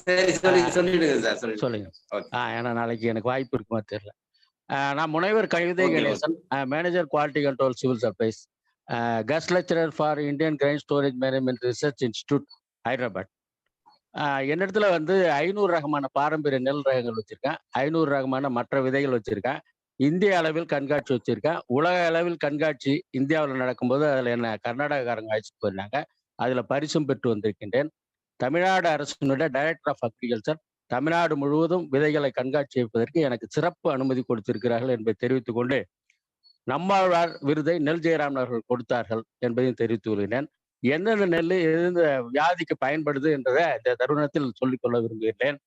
சரி, சொல்லிடுங்க சார், சொல்லுங்க. ஏன்னா நாளைக்கு எனக்கு வாய்ப்பு இருக்குமா தெரியல. நான் முனைவர் Kavithai Ganesan, manager quality control civil supplies, guest lecturer for Indian grain storage management research institute, Hyderabad. என்னிடத்துல வந்து 500 ரகமான பாரம்பரிய நெல் ரகங்கள் வச்சிருக்கேன், 500 ரகமான மற்ற விதைகள் வச்சிருக்கேன். இந்திய அளவில் கண்காட்சி வச்சிருக்கேன். உலக அளவில் கண்காட்சி இந்தியாவில் நடக்கும்போது அதில் என்ன கர்நாடகாரங்க அழைச்சிட்டு போயிருந்தாங்க. அதில் பரிசும் பெற்று வந்திருக்கின்றேன். தமிழ்நாடு அரசினுடைய டைரக்டர் ஆஃப் அக்ரிகல்ச்சர் தமிழ்நாடு முழுவதும் விதைகளை கண்காட்சி வைப்பதற்கு எனக்கு சிறப்பு அனுமதி கொடுத்திருக்கிறார்கள் என்பதை தெரிவித்துக் கொண்டு, நம்மாழ்வார் விருதை நெல் ஜெயராமன் அவர்கள் கொடுத்தார்கள் என்பதையும் தெரிவித்துக் கொள்கிறேன். எந்தெந்த நெல் எந்த வியாதிக்கு பயன்படுது என்றதை இந்த தருணத்தில் சொல்லிக்கொள்ள விரும்புகிறேன்.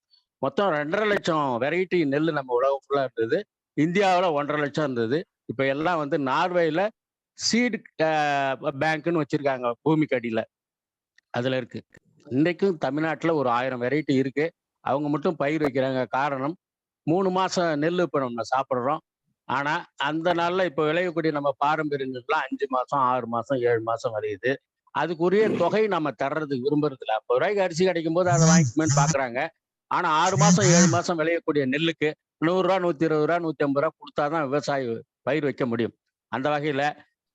மொத்தம் 2.5 லட்சம் வெரைட்டி நெல் நம்ம உலகம் ஃபுல்லா இருந்தது. இந்தியாவில் 1.5 லட்சம் இருந்தது. இப்ப எல்லாம் வந்து நார்வேல சீடு பேங்க்னு வச்சிருக்காங்க, பூமிக்கு அடியில அதுல இருக்கு. இன்றைக்கும் தமிழ்நாட்டில் ஒரு 1000 வெரைட்டி இருக்கு. அவங்க மட்டும் பயிர் வைக்கிறாங்க. காரணம், 3 மாசம் நெல் இப்போ நம்ம சாப்பிட்றோம். ஆனா அந்த நாள்ல இப்போ விளையக்கூடிய நம்ம பாரம்பரிய நெல்லாம் 5 மாசம் 6 மாசம் 7 மாசம் வரையுது. அதுக்குரிய தொகை நம்ம தர்றதுக்கு விரும்புறது இல்லை. 50 ரூபாய்க்கு அரிசி கிடைக்கும் போது அதை வாங்கிக்குமேன்னு பாக்குறாங்க. ஆனா 6 மாசம் 7 மாசம் விளையக்கூடிய நெல்லுக்கு 100 ரூபா 120 ரூபா 150 ரூபா கொடுத்தாதான் விவசாயி பயிர் வைக்க முடியும். அந்த வகையில்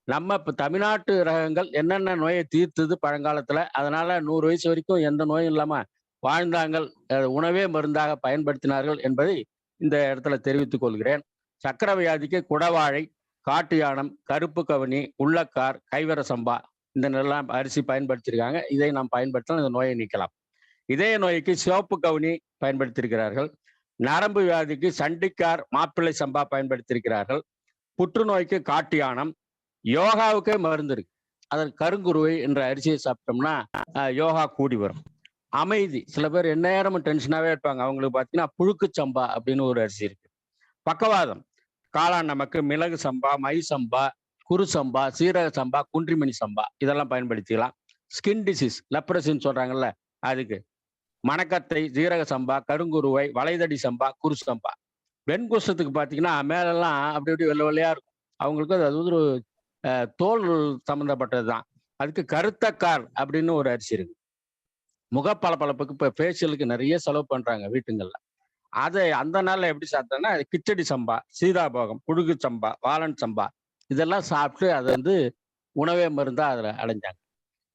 நம்ம இப்போ தமிழ்நாட்டு ரகங்கள் என்னென்ன நோயை தீர்த்துது பழங்காலத்தில், அதனால 100 வயசு வரைக்கும் எந்த நோயும் இல்லாமல் வாழ்ந்தாங்கள், உணவே மருந்தாக பயன்படுத்தினார்கள் என்பதை இந்த இடத்துல தெரிவித்துக் கொள்கிறேன். சக்கரை வியாதிக்கு குடவாழை, காட்டு யானம், கருப்பு கவனி, உள்ளக்கார், கைவர சம்பா இந்த நெல்லாம் அரிசி பயன்படுத்தியிருக்காங்க. இதை நாம் பயன்படுத்தலாம், இந்த நோயை நீக்கலாம். இதய நோய்க்கு சிவப்பு கவுனி பயன்படுத்தியிருக்கிறார்கள். நரம்பு வியாதிக்கு சண்டிக்கார், மாப்பிள்ளை சம்பா பயன்படுத்தியிருக்கிறார்கள். புற்றுநோய்க்கு காட்டு யானம். யோகாவுக்கே மருந்து இருக்கு, அதற்கு கருங்குருவை என்ற அரிசியை சாப்பிட்டோம்னா யோகா கூடி வரும். அமைதி, சில பேர் எந்நேரமும் டென்ஷனாவே இருப்பாங்க, அவங்களுக்கு பார்த்தீங்கன்னா புழுக்கு சம்பா அப்படின்னு ஒரு அரிசி இருக்கு. பக்கவாதம், காளான் நமக்கு மிளகு சம்பா, மை சம்பா, குரு சம்பா, சீரக சம்பா, குன்றிமணி சம்பா இதெல்லாம் பயன்படுத்திக்கலாம். ஸ்கின் டிசீஸ், லெப்ரசின்னு சொல்றாங்கல்ல, அதுக்கு மணக்கத்தை, ஜீரக சம்பா, கருங்குருவை, வளைதடி சம்பா, குரு சம்பா. வெண்குஷ்டத்துக்கு பார்த்தீங்கன்னா மேலெல்லாம் அப்படி இப்படி வெள்ளை வெள்ளையா இருக்கும், அவங்களுக்கு அது ஒரு தோல் சம்மந்தப்பட்டது தான். அதுக்கு கருத்தக்கார் அப்படின்னு ஒரு அரிசி இருக்கு. முகப்பளப்பளப்புக்கு இப்போ ஃபேஷியலுக்கு நிறைய செலவு பண்றாங்க வீட்டுங்கள்ல. அதை அந்த நாள்ல எப்படி சாப்பிட்டோன்னா கிச்சடி சம்பா, சீதாபோகம், புழுகு சம்பா, வாலன் சம்பா இதெல்லாம் சாப்பிட்டு அதை உணவே மருந்தா அதில் அடைஞ்சாங்க.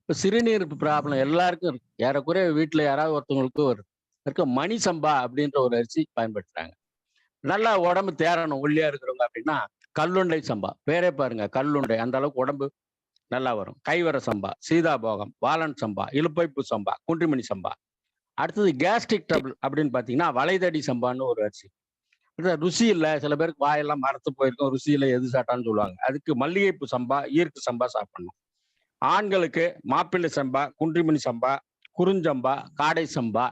இப்போ சிறுநீர் ப்ராப்ளம் எல்லாருக்கும் இருக்கு, ஏறக்குறைய வீட்டில் யாராவது ஒருத்தவங்களுக்கும் வருது. இருக்க மணி சம்பா அப்படின்ற ஒரு அரிசி பயன்படுத்துறாங்க. நல்லா உடம்பு தேரணும் ஒல்லியா இருக்கிறவங்க அப்படின்னா கல்லுண்டை சம்பா, பேரே பாருங்க கல்லுண்டை, அந்த அளவுக்கு உடம்பு நல்லா வரும். கைவர சம்பா, சீதாபோகம், வாலன் சம்பா, இலுப்பைப்பு சம்பா, குன்றிமணி சம்பா. அடுத்தது கேஸ்ட்ரிக் ட்ரபிள் அப்படின்னு பார்த்தீங்கன்னா வளைதடி சம்பான்னு ஒரு அரிசி. ருசி இல்லை, சில பேருக்கு வாயெல்லாம் மரத்து போயிருக்கும், ருசியில எது சாட்டான்னு சொல்லுவாங்க. அதுக்கு மல்லிகைப்பூ சம்பா, ஈர்க்கு சம்பா சாப்பிடணும். ஆண்களுக்கு மாப்பிள்ளை சம்பா, குன்றிமணி சம்பா, குறுஞ்சம்பா, காடை சம்பா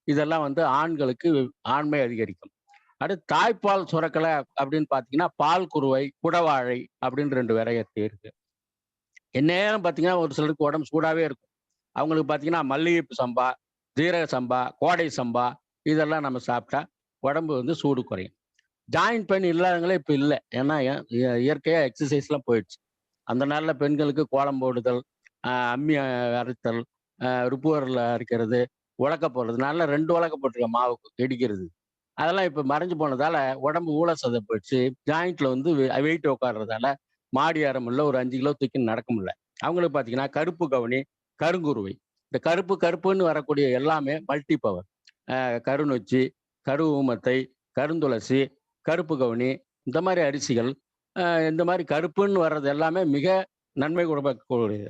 இதெல்லாம் ஆண்களுக்கு ஆண்மை அதிகரிக்கும். அடுத்து தாய்ப்பால் சுரக்கலை அப்படின்னு பார்த்தீங்கன்னா பால் குருவை, குடவாழை அப்படின்னு 2 வெரைட்டி இருக்கு. எந்நேரம் பார்த்தீங்கன்னா ஒரு சிலருக்கு உடம்பு சூடாகவே இருக்கும், அவங்களுக்கு பார்த்தீங்கன்னா மல்லிகைப்பூ சம்பா, ஜீரக சம்பா, கோடை சம்பா இதெல்லாம் நம்ம சாப்பிட்டா உடம்பு சூடு குறையும். ஜாயின்ட் பெயின் இல்லாதவங்களே இப்போ இல்லை, ஏன்னா இயற்கையாக எக்ஸசைஸ்லாம் போயிடுச்சு. அந்த நாளில் பெண்களுக்கு கோலம் போடுதல், அம்மி அரைத்தல், ருப்புவரில் அரைக்கிறது, உலக்க போடுறது, நல்லா 2 உலக்க போட்டிருக்க மாவுக்கு இடிக்கிறது, அதெல்லாம் இப்போ மறைஞ்சு போனதால உடம்பு ஊழ சதை போயிடுச்சு. ஜாயிண்ட்ல வெயிட் உட்காடுறதால மாடி ஏற முடியல, ஒரு 5 கிலோ தூக்கி நடக்க முடியல. அவங்களுக்கு பார்த்தீங்கன்னா கருப்பு கவனி, கருங்குருவை, இந்த கருப்புன்னு வரக்கூடிய எல்லாமே மல்டி பவர். கருநொச்சி, கரு ஊமத்தை, கருந்துளசி, கருப்பு கவனி இந்த மாதிரி அரிசிகள், இந்த மாதிரி கருப்புன்னு வர்றது எல்லாமே மிக நன்மை கொடுக்கக்கூடியது.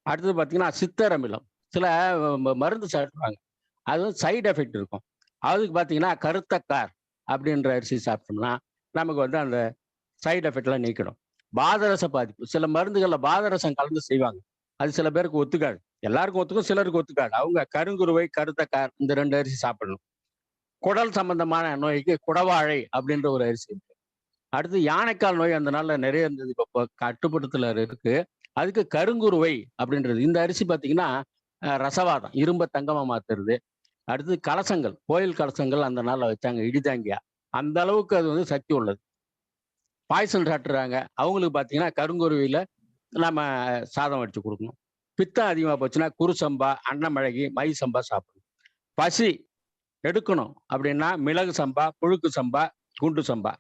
அடுத்தது பார்த்தீங்கன்னா சித்தர் அமிலம், சில மருந்து சாப்பிடுவாங்க, அது சைடு எஃபெக்ட் இருக்கும். அதுக்கு பார்த்தீங்கன்னா கருத்தக்கார் அப்படின்ற அரிசி சாப்பிட்டோம்னா நமக்கு அந்த சைடு எஃபெக்ட்லாம் நீக்கிடும். பாதரச பாதிப்பு, சில மருந்துகளில் பாதரசம் கலந்து செய்வாங்க, அது சில பேருக்கு ஒத்துக்காது, எல்லாருக்கும் ஒத்துக்கும், சிலருக்கு ஒத்துக்காது. அவங்க கருங்குருவை, கருத்தக்கார் இந்த 2 அரிசி சாப்பிடணும். குடல் சம்பந்தமான நோய்க்கு குடவாழை அப்படின்ற ஒரு அரிசி இருக்கு. அடுத்து யானைக்கால் நோய் அந்த நாள்ல நிறைய இருந்தது, இப்போ கட்டுப்படுத்தல இருக்கு, அதுக்கு கருங்குருவை அப்படின்றது. இந்த அரிசி பார்த்தீங்கன்னா ரசவாதம், இரும்ப தங்கமா மாத்துறது. அடுத்து கலசங்கள், கோயில் கலசங்கள் அந்த நாள்ல வச்சாங்க, இடிதாங்கியா, அந்த அளவுக்கு அது சக்தி உள்ளது. பாய்சன் சாப்பிட்றாங்க, அவங்களுக்கு பார்த்தீங்கன்னா கருங்குருவியில நம்ம சாதம் வடிச்சு கொடுக்கணும். பித்தம் அதிகமாக போச்சுன்னா குருசம்பா, அன்னமழகி, மை சம்பா சாப்பிடணும். பசி எடுக்கணும் அப்படின்னா மிளகு சம்பா, புழுக்கு சம்பா, குண்டு சம்பா.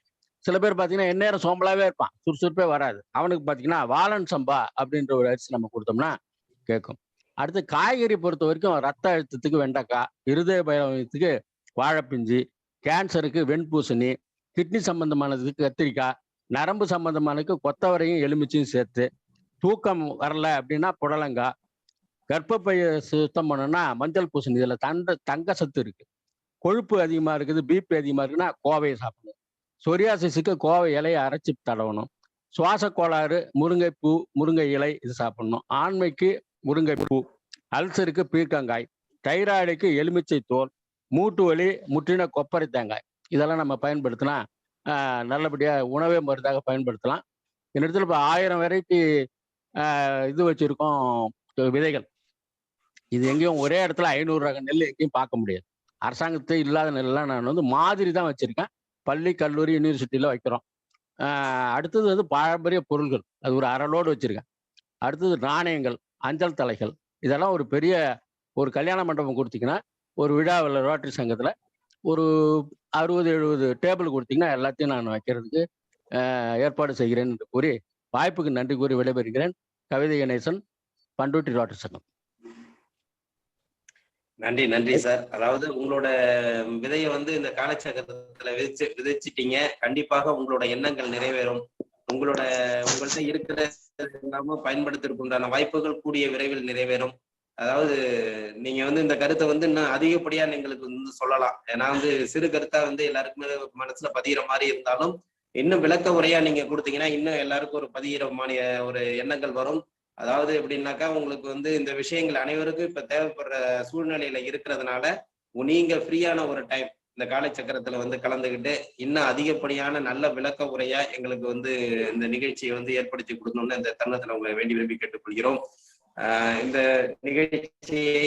சில பேர் பார்த்தீங்கன்னா எந்நேரம் சோம்பலாவே இருப்பான், சுறுசுறுப்பே வராது, அவனுக்கு பார்த்தீங்கன்னா வாலன் சம்பா அப்படின்ற ஒரு அரிசி நம்ம கொடுத்தோம்னா கேட்கும். அடுத்து காய்கறி பொறுத்த வரைக்கும் ரத்த அழுத்தத்துக்கு வெண்டைக்காய், இருதய பயத்துக்கு வாழைப்பிஞ்சு, கேன்சருக்கு வெண்பூசணி, கிட்னி சம்பந்தமானதுக்கு கத்திரிக்காய், நரம்பு சம்பந்தமானதுக்கு கொத்தவரையும் எலுமிச்சையும் சேர்த்து, தூக்கம் வரல அப்படின்னா புடலங்காய், கர்ப்பப்பையை சுத்தம் பண்ணணும்னா மஞ்சள் பூசணி, இதில் தங்க சத்து இருக்கு. கொழுப்பு அதிகமாக இருக்குது, பிபி அதிகமாக இருக்குன்னா கோவையை சாப்பிடணும். சொரியாசிஸுக்கு கோவை இலையை அரைச்சி தடவணும். சுவாச கோளாறு முருங்கைப்பூ, முருங்கை இலை இது சாப்பிடணும். ஆண்மைக்கு முருங்கைப்பூ, அல்சருக்கு பீர்க்கங்காய், தைராய்டுக்கு எலுமிச்சை தோல், மூட்டு வலி முற்றின கொப்பரை தேங்காய் இதெல்லாம் நம்ம பயன்படுத்தினா நல்லபடியாக உணவே மருந்தாக பயன்படுத்தலாம். இந்த இடத்துல இப்போ 1000 வெரைட்டி இது வச்சிருக்கோம் விதைகள். இது எங்கேயும் ஒரே இடத்துல 500 ரக நெல் எங்கேயும் பார்க்க முடியாது. அரசாங்கத்தை இல்லாத நெல்லாம் நான் மாதிரி தான் வச்சிருக்கேன், பள்ளி, கல்லூரி, யூனிவர்சிட்டியில வைக்கிறோம். அடுத்தது பாரம்பரிய பொருள்கள், அது ஒரு 1/2 லோடு வச்சிருக்கேன். அடுத்தது நாணயங்கள், அஞ்சல் தலைகள், இதெல்லாம் ஒரு பெரிய ஒரு கல்யாண மண்டபம் கொடுத்தீங்கன்னா, ஒரு விழாவில் ரோட்டரி சங்கத்தில் ஒரு 60-70 டேபிள் கொடுத்தீங்கன்னா எல்லாத்தையும் நான் வைக்கிறதுக்கு ஏற்பாடு செய்கிறேன்னு கூறி வாய்ப்புக்கு நன்றி கூறி விடைபெறுகிறேன். கவிதை கணேசன், பண்ருட்டி ரோட்டரி சங்கம். நன்றி நன்றி சார். அதாவது உங்களோட விதையை வந்து இந்த காலச்சக்கரத்துல விதைச்சிட்டீங்க. கண்டிப்பாக உங்களோட எண்ணங்கள் நிறைவேறும். உங்கள்கிட்ட இருக்கிற எல்லாம பயன்படுத்துறதுக்கு உண்டான வாய்ப்புகள் கூடிய விரைவில் நிறைவேறும். அதாவது நீங்க வந்து இந்த கருத்தை வந்து இன்னும் அதிகப்படியா எங்களுக்கு வந்து சொல்லலாம். ஏன்னா வந்து சிறு கருத்தா வந்து எல்லாருக்குமே மனசுல பதிகிற மாதிரி இருந்தாலும் இன்னும் விளக்க உரையா நீங்க கொடுத்தீங்கன்னா இன்னும் எல்லாருக்கும் ஒரு பதிகிற ஒரு எண்ணங்கள் வரும். அதாவது எப்படின்னாக்கா உங்களுக்கு வந்து இந்த விஷயங்கள் அனைவருக்கும் இப்ப தேவைப்படுற சூழ்நிலையில இருக்கிறதுனால நீங்க ஃப்ரீயான ஒரு டைம் இந்த காலச்சக்கரத்துல வந்து கலந்துக்கிட்டு இன்னும் அதிகப்படியான நல்ல விளக்க உரையா எங்களுக்கு வந்து இந்த நிகழ்ச்சியை வந்து ஏற்படுத்தி கொடுக்கணும்னு இந்த தருணத்துல உங்களை வேண்டி விரும்பி கேட்டுக்கொள்கிறோம். இந்த நிகழ்ச்சியை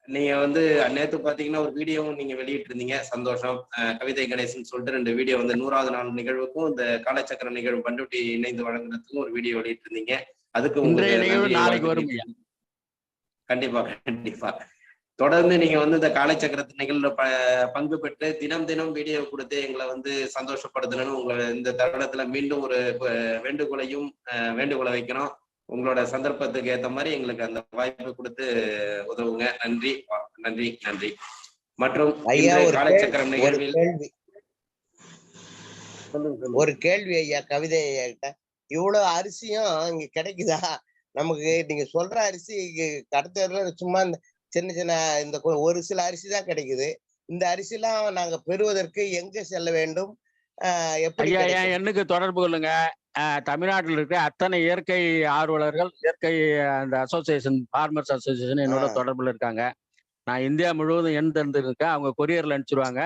நீங்க வந்து நேற்று பாத்தீங்கன்னா ஒரு வீடியோவும் நீங்க வெளியிட்டு இருந்தீங்க, சந்தோஷம். கவிதை கணேசன் சொல்லிட்டு 2 வீடியோ வந்து 100வது நாள் நிகழ்வுக்கும் இந்த காலச்சக்கர நிகழ்வு பண்ருட்டி இணைந்து வழங்குறதுக்கும் ஒரு வீடியோ வெளியிட்டு இருந்தீங்க. அதுக்கு நாளைக்கு வரும். கண்டிப்பா கண்டிப்பா தொடர்ந்து நீங்க வந்து இந்த காலச்சக்கரத்து நிகழ்வுல பங்கு பெற்று தினம் வீடியோ கொடுத்து எங்களை வந்து சந்தோஷப்படுத்தணும்னு உங்களை இந்த தருணத்துல மீண்டும் ஒரு வேண்டுகோளை வைக்கிறோம். உங்களோட சந்தர்ப்பத்துக்கு ஏற்ற மாதிரி எங்களுக்கு அந்த வாய்ப்பு கொடுத்து உதவுங்க. நன்றி நன்றி நன்றி. மற்றும் காலச்சக்கரம் நிகழ்வில் ஒரு கேள்வி ஐயா, கவிதை ஐயா, இவ்வளவு அரிசியும் இங்க கிடைக்குதா நமக்கு? நீங்க சொல்ற அரிசி கடத்த சும்மா சின்ன சின்ன இந்த ஒரு சில அரிசி தான் கிடைக்குது. இந்த அரிசி எல்லாம் நாங்க பெறுவதற்கு எங்க செல்ல வேண்டும்? எப்படி எண்ணுக்கு தொடர்பு கொள்ளுங்க. தமிழ்நாட்டில் இருக்க அத்தனை இயற்கை ஆர்வலர்கள், இயற்கை அந்த அசோசியேஷன், ஃபார்மர்ஸ் அசோசியேஷன் என்னோட தொடர்புல இருக்காங்க. நான் இந்தியா முழுவதும் எண் தந்துருக்கேன். அவங்க கொரியர்ல அனுப்பிச்சிருவாங்க.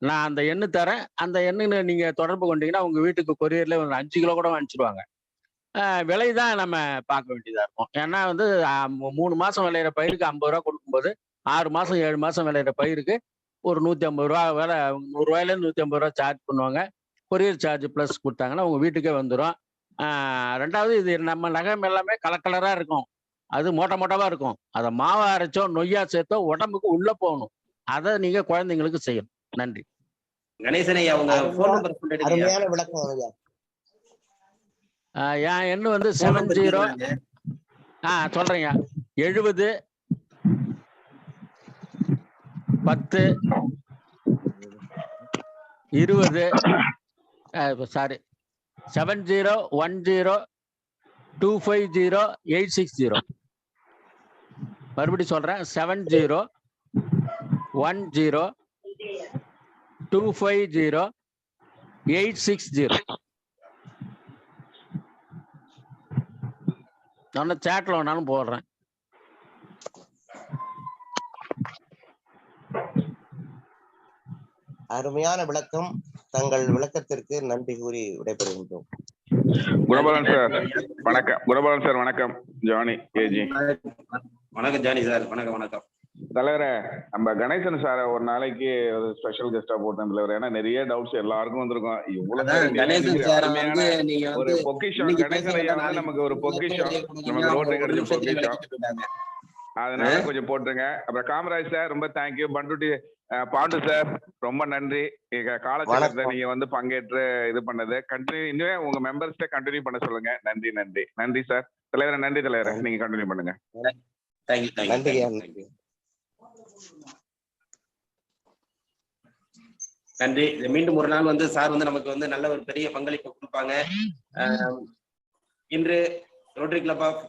நான் அந்த எண்ணு தரேன். அந்த எண்ணுன்னு நீங்க தொடர்பு கொண்டீங்கன்னா உங்க வீட்டுக்கு கொரியர்ல ஒரு 5 கிலோ கூட அனுப்பிச்சிருவாங்க. விலை தான் நம்ம பார்க்க வேண்டியதா இருக்கும். ஏன்னா வந்து 3 மாசம் விளையிற பயிருக்கு 50 ரூபா கொடுக்கும்போது 6 மாசம் 7 மாசம் விளையிற பயிருக்கு ஒரு 150 ரூபா விலை, 100 ரூபாயிலேருந்து 150 ரூபா சார்ஜ் பண்ணுவாங்க. கொரியர் சார்ஜ் பிளஸ் கொடுத்தாங்கன்னா உங்க வீட்டுக்கே வந்துடும். 2வது இது நம்ம நகம் எல்லாமே கலரா இருக்கும். அது மோட்டவா இருக்கும். அதை மாவா அரைச்சோ நொய்யா சேர்த்தோ உடம்புக்கு உள்ள போகணும். அதை நீங்க குழந்தைங்களுக்கு செய்யணும். நன்றி. கணேசனை அவங்க போன் நம்பர் அருமையான விளக்கம் ஐயா. என் எண்ணு வந்து 70 சொல்றேங்க 70 10 20 சாரி 7010250860. மறுபடியும் சொல்றேன் 7010250860. நான் சேட்ல வேணாலும் போடுறேன். அருமையான விளக்கம். தங்கள் விளக்கத்திற்கு நன்றி கூறி விடைபெறுகின்றோம். குணபாலன் சார் வணக்கம். குணபாலன் சார் வணக்கம். ஜானி கேஜி வணக்கம். ஜானி சார் வணக்கம். வணக்கம் தலைவரே. நம்ம கணேசன் சார ஒரு நாளைக்கு ஸ்பெஷல் கெஸ்டா போட்டேன் தலைவர். ஏன்னா நிறைய டவுட்ஸ் எல்லாருக்கும் வந்திருக்கும். இவ்வளவு ஒரு பொக்கிஷம் கணேசன் ஐயா வந்து நமக்கு ஒரு பொக்கிஷம், நமக்கு ரோட்டரி கிடைச்ச பொக்கிஷம். அதனால கொஞ்சம் போட்டுருங்க. அப்புறம் காமராஜ் சார் ரொம்ப தேங்க்யூ. பண்ருட்டி பாண்டு சார் ரொம்ப நன்றி. காலச்சக்கரத்தை நீங்க வந்து பங்கேற்று இது பண்ணது கண்டினியூ இன்னுமே உங்க மெம்பர்ஸ்ட கண்டினியூ பண்ண சொல்லுங்க. நன்றி நன்றி நன்றி சார். தலைவரை நன்றி. தலைவரை நீங்க கண்டினியூ பண்ணுங்க. நன்றி. மீண்டும் ஒரு நாள் வந்து சார் வந்து நமக்கு வந்து நல்ல ஒரு பெரிய பங்களிப்பு கொடுப்பாங்க. இன்று Rotary club of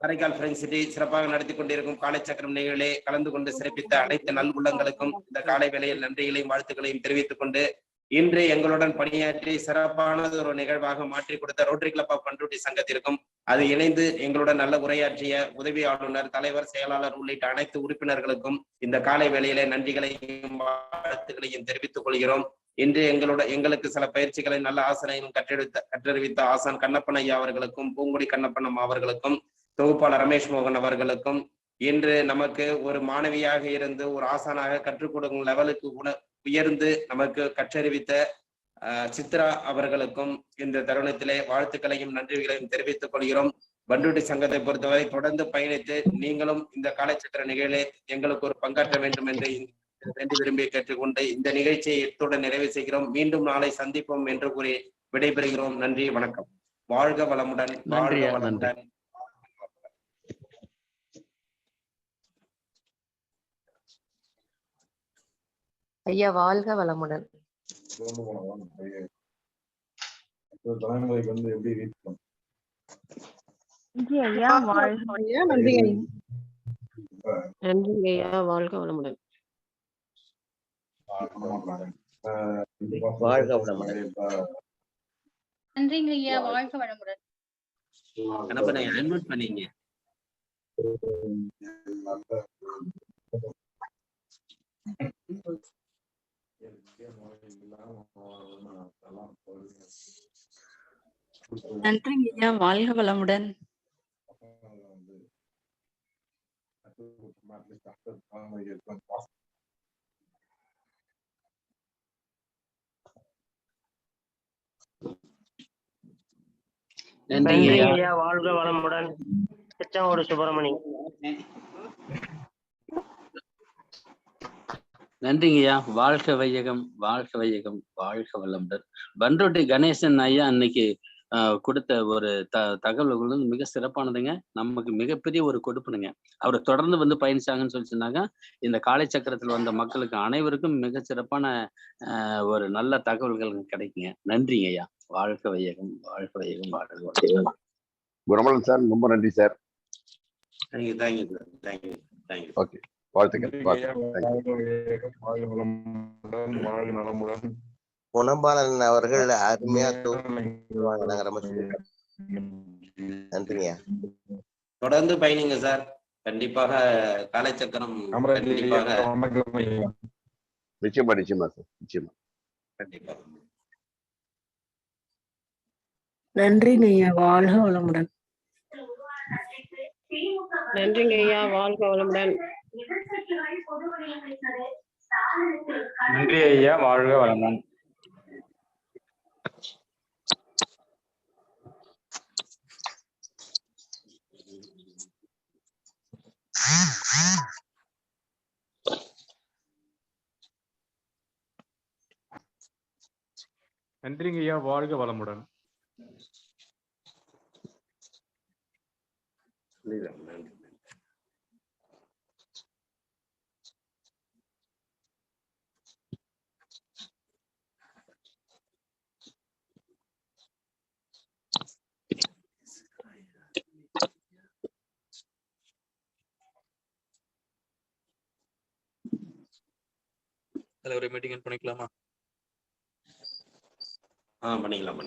Karaikal friends city சிறப்பாக நடத்தி கொண்டிருக்கும் காலச்சக்கரம் நிகழ்ச்சியிலே கலந்து கொண்டு சிறப்பித்த அனைத்து நல்லுள்ளங்களுக்கும் இந்த காலை வேளையில் நன்றிகளையும் வாழ்த்துக்களையும் தெரிவித்துக் கொண்டு இன்று எங்களுடன் பணியாற்றி சிறப்பானது ஒரு நிகழ்வாக மாற்றி கொடுத்த ரோட்டரி கிளப் ஆஃப் பண்ருட்டி சங்கத்திற்கும் அது இணைந்து எங்களுடன் நல்ல உரையாற்றிய உதவி ஆளுநர், தலைவர், செயலாளர் உள்ளிட்ட அனைத்து உறுப்பினர்களுக்கும் இந்த காலை வேளையிலே நன்றிகளையும் வாழ்த்துக்களையும் தெரிவித்துக் கொள்கிறோம். இன்று எங்களுக்கு சில பயிற்சிகளை நல்ல ஆசனையும் கற்றறிவித்த ஆசான் கண்ணப்பன் ஐயா அவர்களுக்கும், பூங்குடி கண்ணப்பண்ணம் அவர்களுக்கும், தொகுப்பாளர் ரமேஷ் மோகன் அவர்களுக்கும், இன்று நமக்கு ஒரு மாணவியாக இருந்து ஒரு ஆசானாக கற்றுக் கொடுக்கும் லெவலுக்கு உயர்ந்து நமக்கு கற்றறிவித்த சித்ரா அவர்களுக்கும் இந்த தருணத்திலே வாழ்த்துக்களையும் நன்றிகளையும் தெரிவித்துக் கொள்கிறோம். பண்ருட்டி சங்கத்தை பொறுத்தவரை தொடர்ந்து பயணித்து நீங்களும் இந்த காலச்சக்கர நிகழ்ச்சியிலே எங்களுக்கு ஒரு பங்காற்ற வேண்டும் என்று வேண்டி விரும்பி கேட்டுக்கொண்டு இந்த நிகழ்ச்சியை இத்துடன் நிறைவு செய்கிறோம். மீண்டும் நாளை சந்திப்போம் என்று கூறி விடைபெறுகிறோம். நன்றி, வணக்கம். வாழ்க வளமுடன். வாழ்க வளமுடன். ஐயா வாழ்க வளமுடன். தலைமுறைக்கு வந்து எப்படி நன்றி ஐயா வாழ்க வளமுடன். வாழ்க வளமுடன். நன்றிங்க ஐயா வாழ்க வளமுடன். அன்மியூட் பண்ணீங்க. நன்றிங்க ஐயா வாழ்க வளமுடன். நன்றி ஐயா வாழ்க வளமுடன். திருச்செங்கோடு சுப்பிரமணி. நன்றிங்கய்யா. வாழ்க வையகம், வாழ்க வையகம், வாழ்க வளமுடன். பண்ருட்டி கணேசன் ஐயா அன்னைக்கு கொடுத்த ஒரு தகவல்கள் வந்து மிக சிறப்பானதுங்க. நமக்கு மிகப்பெரிய ஒரு கொடுப்புனுங்க. அவரை தொடர்ந்து வந்து பயணிச்சாங்கன்னு சொல்லி சொன்னாங்க. இந்த காலை சக்கரத்தில் வந்த மக்களுக்கு அனைவருக்கும் மிக சிறப்பான ஒரு நல்ல தகவல்கள் கிடைக்குங்க. நன்றிங்க ஐயா. வாழ்க வையகம், வாழ்க வையகம், வாழ்க வையகம். குணமலன் சார் ரொம்ப நன்றி சார். ஓகே, வாழ்த்துக்கள். குணபாலன் அவர்கள் அருமையா நன்றிங்க. தொடர்ந்து பயணிங்க சார். கண்டிப்பாக காலை சக்கரம் கண்டிப்பாக நிச்சயமா நிச்சயமா சார், நிச்சயமா. கண்டிப்பா. நன்றிங்க ஐயா வாழ்க வளமுடன். நன்றிங்க ஐயா வாழ்க வளமுடன். நன்றி ஐயா வாழ்க வளமுடன். நன்றிங்க ஐயா வாழ்க வளமுடன். ஒரு மீட்டிங் பண்ணிக்கலாமா? பண்ணிக்கலாம்.